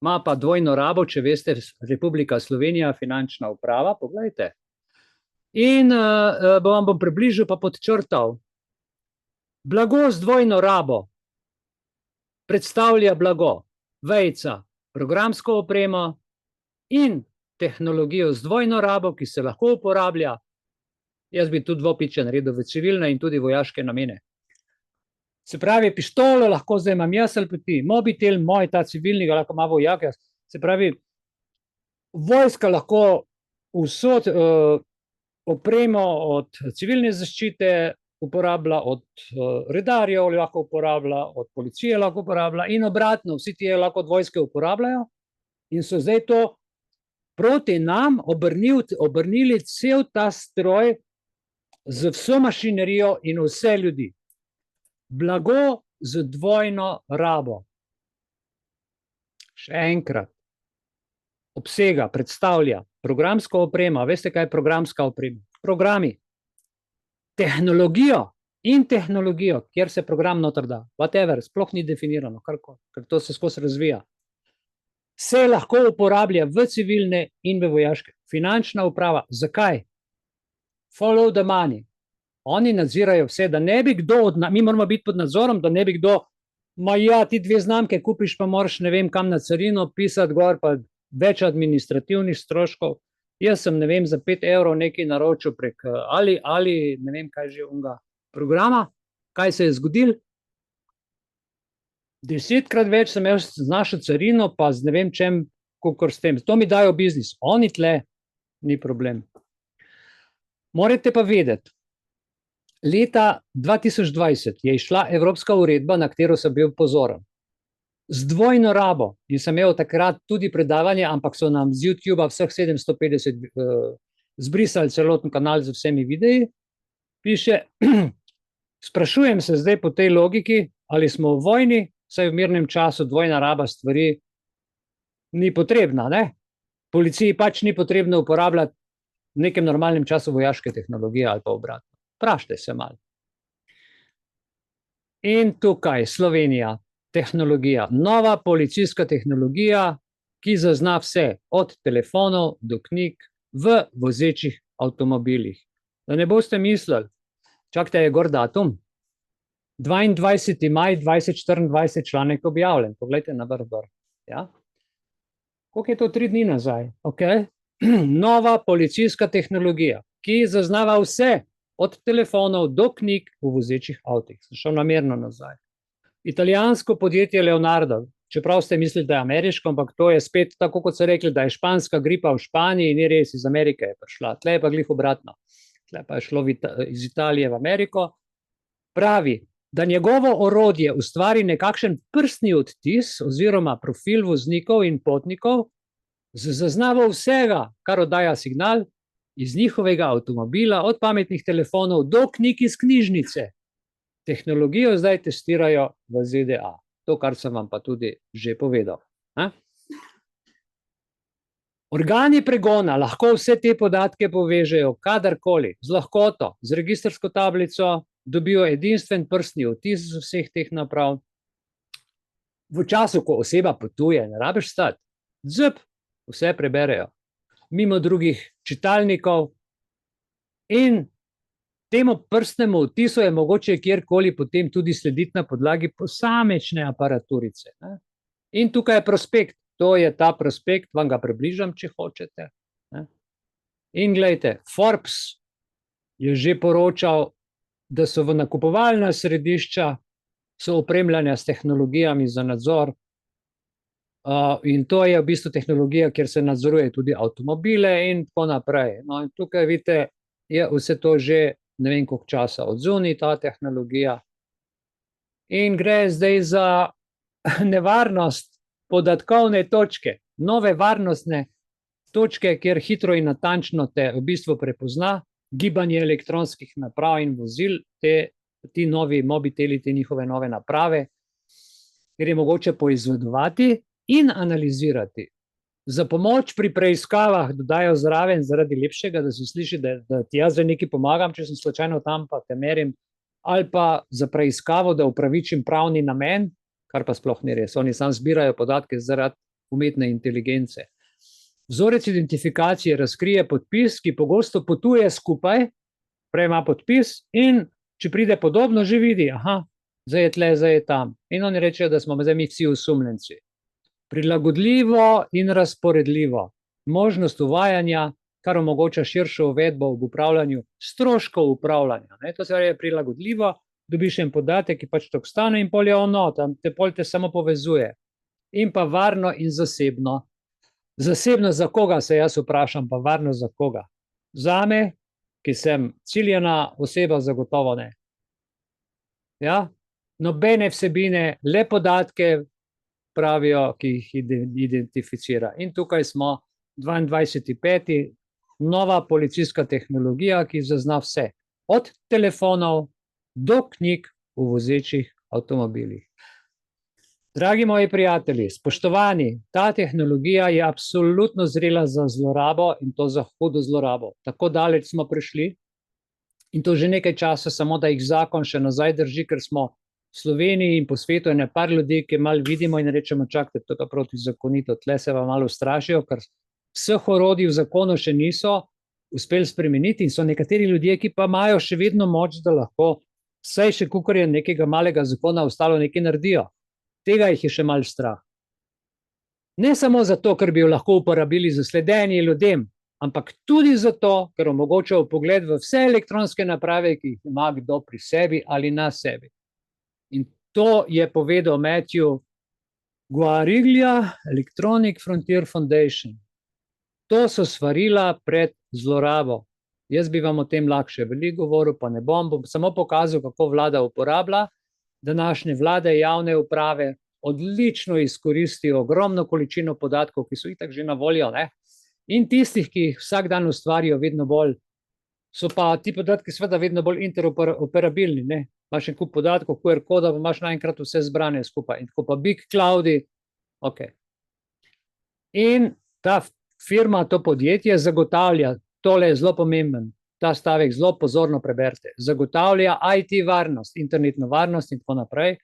ima pa dvojno rabo, če veste, Republika Slovenija, finančna uprava, pogledajte. In vam bom približal pa podčrtal. Blago z dvojno rabo predstavlja blago, vejca, programsko opremo in tehnologijo z dvojno rabo, ki se lahko uporablja. Jaz bi tudi dvopiče naredil v civilne in tudi vojaške namene. Se pravi, pištolo lahko zdaj imam jaz ali pa ti, mobitel moj, ta civilni, ga lahko ima vojak. Se pravi, vojska lahko vso opremo od civilne zaščite uporablja, od redarjev lahko uporablja, od policije lahko uporablja in obratno, vsi ti lahko od vojske uporabljajo in so zdaj to proti nam obrnili cel ta stroj z vso mašinerijo in vse ljudi. Blago z dvojno rabo. Še enkrat. Obsega, predstavlja programsko opremo. Veste, kaj je programska oprema? Programi. Tehnologijo, kjer se program noter da. Whatever, sploh ni definirano, ker to se skozi razvija. Se lahko uporablja v civilne in v vojaške. Finančna uprava. Zakaj? Follow the money. Oni nadzirajo vse, da ne bi kdo, mi moramo biti pod nadzorom, da ne bi kdo, ti 2 znamke kupiš, pa moraš ne vem kam na carino pisati gor, pa več administrativnih stroškov. Jaz sem, ne vem, za 5 evrov nekaj naročil prek ali ne vem, kaj že onega programa. Kaj se je zgodilo? 10-krat več sem jaz znašel carino, pa z ne vem čem, kakor s tem. To mi dajo biznis. Oni tle, ni problem. Morate pa vedeti, leta 2020 je išla evropska uredba, na katero sem bil pozoren. Z dvojno rabo. In sem imel takrat tudi predavanje, ampak so nam z YouTubea vseh 750 zbrisali celoten kanal z vsemi videi. Piše, sprašujem se zdaj po tej logiki, ali smo v vojni, saj v mirnem času dvojna raba stvari ni potrebna, ne? Policiji pač ni potrebno uporabljati v nekem normalnem času vojaške tehnologije ali pa obratno. Vprašajte se malo. In tukaj Slovenija, tehnologija, nova policijska tehnologija, ki zazna vse, od telefonov do knjig v vozečih avtomobilih. Da ne boste mislili, čakajte, je gor datum, 22. maj 2024 članek objavljen, poglejte na vrh. Ja? Koliko je to 3 dni nazaj? Okay. Nova policijska tehnologija, ki zaznava vse, od telefonov do knjig v vozečih avtih. Sem šel namerno nazaj. Italijansko podjetje Leonardo, čeprav ste mislili, da je ameriško, ampak to je spet tako, kot so rekli, da je španska gripa v Španiji, ni res, iz Amerike je prišla. Tle je pa glih obratno. Tle pa je šlo iz Italije v Ameriko. Pravi, da njegovo orodje ustvari nekakšen prstni odtis oziroma profil voznikov in potnikov z zaznavo vsega, kar oddaja signal iz njihovega avtomobila, od pametnih telefonov do knjig iz knjižnice. Tehnologijo zdaj testirajo v ZDA. To, kar sem vam pa tudi že povedal. Organi pregona lahko vse te podatke povežejo kadarkoli, z lahkoto, z registrsko tablico, dobijo edinstven prstni odtis z vseh teh naprav. V času, ko oseba potuje, ne rabiš stati, vse preberejo, mimo drugih čitalnikov, in temu prstnemu odtisu je mogoče kjerkoli potem tudi slediti na podlagi posamečne aparaturice. In tukaj je prospekt, to je ta prospekt, vam ga približam, če hočete. In gledajte, Forbes je že poročal, da so v nakupovalna središča so opremljanja s tehnologijami za nadzor, in to je v bistvu tehnologija, kjer se nadzoruje tudi avtomobile in tako naprej. No, in tukaj vidite, je vse to že ne vem koliko časa odzunaj, ta tehnologija. In gre zdaj za nevarnost podatkovne točke, nove varnostne točke, kjer hitro in natančno te v bistvu prepozna gibanje elektronskih naprav in vozil, ti novi mobiteli, te njihove nove naprave, kjer je mogoče poizvedovati in analizirati. Za pomoč pri preiskavah dodajo zraven zaradi lepšega, da se sliši, da ti jaz zdaj nekaj pomagam, če sem slučajno tam, pa te merim, ali pa za preiskavo, da upravičim pravni namen, kar pa sploh ni res. Oni samo zbirajo podatke zaradi umetne inteligence. Vzorec identifikacije razkrije podpis, ki pogosto potuje skupaj, prej ima podpis, in če pride podobno, že vidi, aha, zdaj je tle, zdaj je tam. In oni rečejo, da smo zdaj mi vsi osumljenci. Prilagodljivo in razporedljivo. Možnost uvajanja, kar omogoča širšo uvedbo v upravljanju, stroškov upravljanja. To se je prilagodljivo, dobiš en podatek, ki pač tako stane, in pol je ono, pol te samo povezuje. In pa varno in zasebno. Zasebno za koga, se jaz vprašam, pa varno za koga? Zame, ki sem ciljena oseba, zagotovo ne. Ja? Nobene vsebine, le podatke pravijo, ki jih identificira. In tukaj smo 22.5. Nova policijska tehnologija, ki zazna vse. Od telefonov do knjig v vozečih avtomobilih. Dragi moji prijatelji, spoštovani, ta tehnologija je absolutno zrela za zlorabo in to za hudo zlorabo. Tako daleč smo prišli in to že nekaj časa, samo da jih zakon še nazaj drži, ker smo v Sloveniji in po svetu ene par ljudi, ki malo vidimo in rečemo, čakajte, to je pa protizakonito, tle se vam malo ustrašijo, ker vseh orodij v zakonu še niso uspeli spremeniti in so nekateri ljudje, ki pa imajo še vedno moč, da lahko vsaj še kakor je nekega malega zakona ostalo nekaj naredijo. Tega jih je še malo strah. Ne samo zato, ker bi jo lahko uporabili za sledenje ljudem, ampak tudi zato, ker omogoča vpogled v vse elektronske naprave, ki jih ima kdo pri sebi ali na sebi. In to je povedal Matthew Guariglia, Electronic Frontier Foundation. To so svarila pred zlorabo. Jaz bi vam o tem lahko še veliko govoril, pa ne bom samo pokazal, kako vlada uporablja. Današnje vlade, javne uprave odlično izkoristijo ogromno količino podatkov, ki so itak že na voljo, ne? In tistih, ki jih vsak dan ustvarijo vedno bolj, so pa ti podatki seveda vedno bolj interoperabilni, ne? Imaš en kup podatkov, QR koda, pa imaš naenkrat vse zbrane skupaj. In tako pa big cloudi, ok. In ta firma, to podjetje zagotavlja, tole je zelo pomemben, ta stavek zelo pozorno preberite, zagotavlja IT varnost, internetno varnost in tako naprej,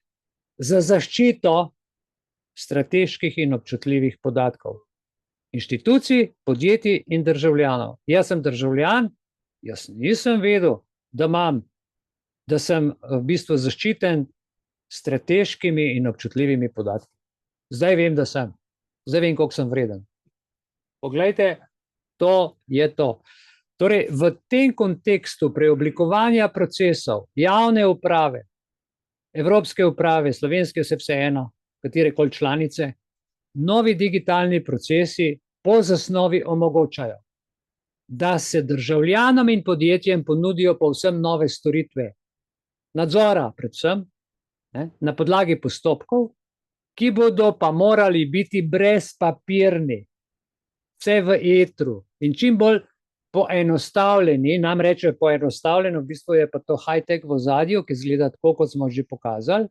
za zaščito strateških in občutljivih podatkov. Inštitucij, podjetij in državljanov. Jaz sem državljan, jaz nisem vedel, da sem v bistvu zaščiten s strateškimi in občutljivimi podatki. Zdaj vem, da sem. Zdaj vem, koliko sem vreden. Poglejte, to je to. Torej, v tem kontekstu preoblikovanja procesov javne uprave, evropske uprave, slovenske se vseeno, katerekoli članice, novi digitalni procesi po zasnovi omogočajo, da se državljanom in podjetjem ponudijo povsem nove storitve, nadzora predvsem, na podlagi postopkov, ki bodo pa morali biti brezpapirni, vse v etru in čim bolj poenostavljeni, nam reče poenostavljeno, v bistvu je pa to high-tech v ozadju, ki izgleda tako, kot smo že pokazali.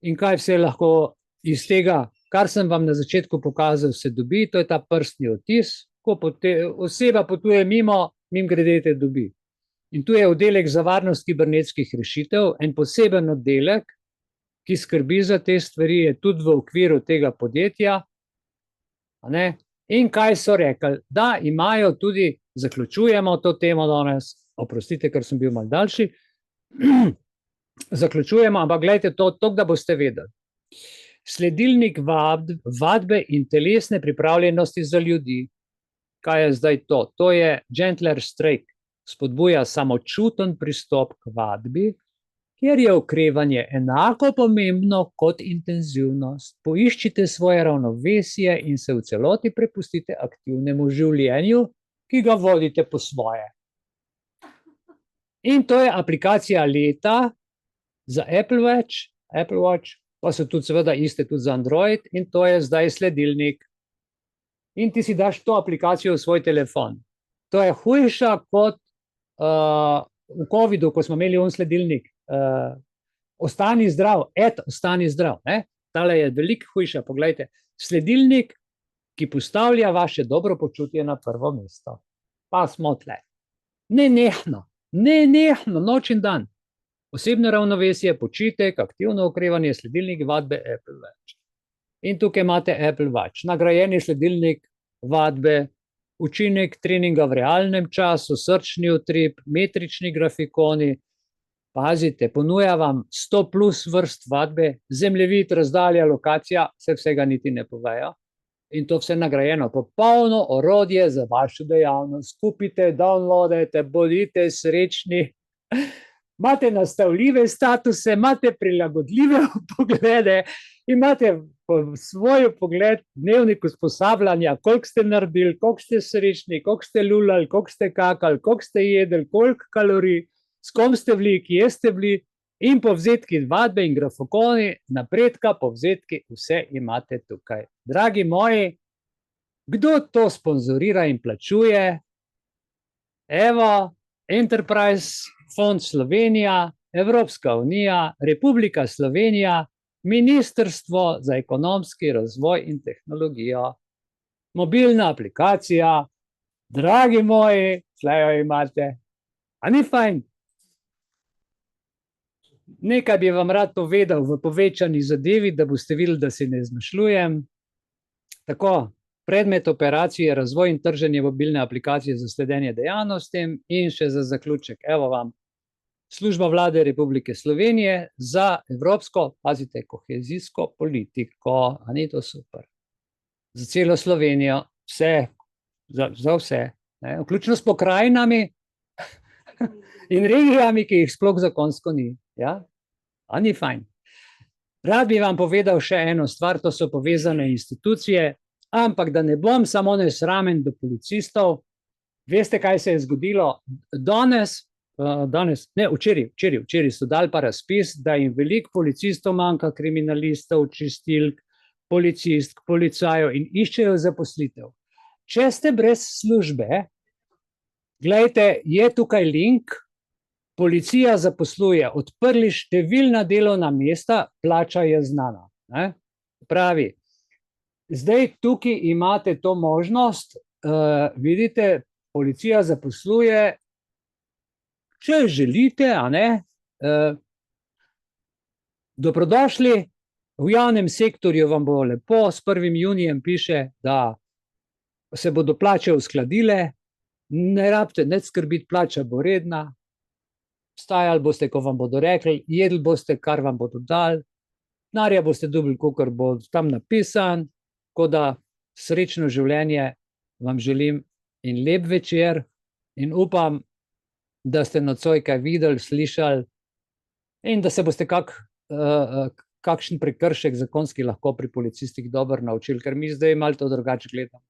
In kaj vse lahko iz tega, kar sem vam na začetku pokazal, se dobi, to je ta prstni odtis, ko oseba potuje mimogrede te dobi. In tu je oddelek za varnost kibernetskih rešitev, en poseben oddelek, ki skrbi za te stvari, je tudi v okviru tega podjetja. In kaj so rekli? Da imajo tudi, zaključujemo to temo danes, oprostite, ker sem bil malo daljši, zaključujemo, ampak gledajte to, da boste vedeli. Sledilnik vadbe in telesne pripravljenosti za ljudi. Kaj je zdaj to? To je gentler strike, spodbuja samočuten pristop k vadbi, kjer je okrevanje enako pomembno kot intenzivnost. Poiščite svoje ravnovesje in se v celoti prepustite aktivnemu življenju, ki ga vodite po svoje. In to je aplikacija leta za Apple Watch, pa so tudi seveda iste tudi za Android in to je zdaj sledilnik. In ti si daš to aplikacijo v svoj telefon. To je hujša kot v COVID-u, ko smo imeli sledilnik. Ostani zdrav, ostani zdrav. Tale je veliko hujša, poglejte. Sledilnik, ki postavlja vaše dobro počutje na prvo mesto. Pa smo tle. Nenehno, noč in dan. Osebno ravnovesje, počitek, aktivno okrevanje, sledilnik vadbe Apple Watch. In tukaj imate Apple Watch, nagrajeni sledilnik vadbe, učinek treninga v realnem času, srčni utrip, metrični grafikoni. Pazite, ponuja vam 100 plus vrst vadbe, zemljevid, razdalja, lokacija, vsega niti ne povejo. In to vse nagrajeno, popolno orodje za vašo dejavnost. Kupite, downloadajte, bodite srečni. Imate nastavljive statuse, imate prilagodljive poglede, imate svoj pogled, dnevnik usposabljanja, koliko ste naredili, koliko ste srečni, koliko ste lulali, koliko ste kakali, koliko ste jedli, koliko kalorij, s kom ste bili, kje ste bili in povzetki vadbe in grafikoni, napredka, povzetki, vse imate tukaj. Dragi moji, Kdo to sponzorira in plačuje? Evo, Enterprise Fond Slovenija, Evropska unija, Republika Slovenija, Ministrstvo za ekonomski razvoj in tehnologijo. Mobilna aplikacija, dragi moji, tlejo imate. A ni fajn? Nekaj bi vam rad povedal v povečani zadevi, da boste videli, da se ne izmišljujem. Tako, predmet operacije je razvoj in trženje mobilne aplikacije za sledenje dejavnostim in še za zaključek. Evo vam, Služba Vlade Republike Slovenije za evropsko, pazite, kohezijsko politiko. A ni to super? Za celo Slovenijo, vse, za vse, ne? Vključno s pokrajinami in regijami, ki jih sploh zakonsko ni. Ja? A ni fajn? Rad bi vam povedal še eno stvar, to so povezane institucije, ampak da ne bom samo nesramen do policistov, veste, kaj se je zgodilo včeraj so dali pa razpis, da jim veliko policistov manjka, kriminalistov, čistilk, policistk, policajev in iščejo zaposlitev. Če ste brez službe, glejte, je tukaj link, policija zaposluje, odprli številna delovna mesta, plača je znana. Ne? Pravi, zdaj tukaj imate to možnost, vidite, policija zaposluje, če želite, a ne, dobrodošli, v javnem sektorju vam bo lepo, s 1. junijem piše, da se bodo plače uskladile, ne rabite nič skrbiti, plača bo redna, vstajali boste, ko vam bodo rekli, jedli boste, kar vam bodo dali, denarja boste dobili, kakor bo tam napisan, tako da srečno življenje vam želim in lep večer in upam, da ste nocoj kaj videli, slišali in da se boste kakšen prekršek zakonski lahko pri policistih dobro naučili, ker mi zdaj malo to drugače gledamo.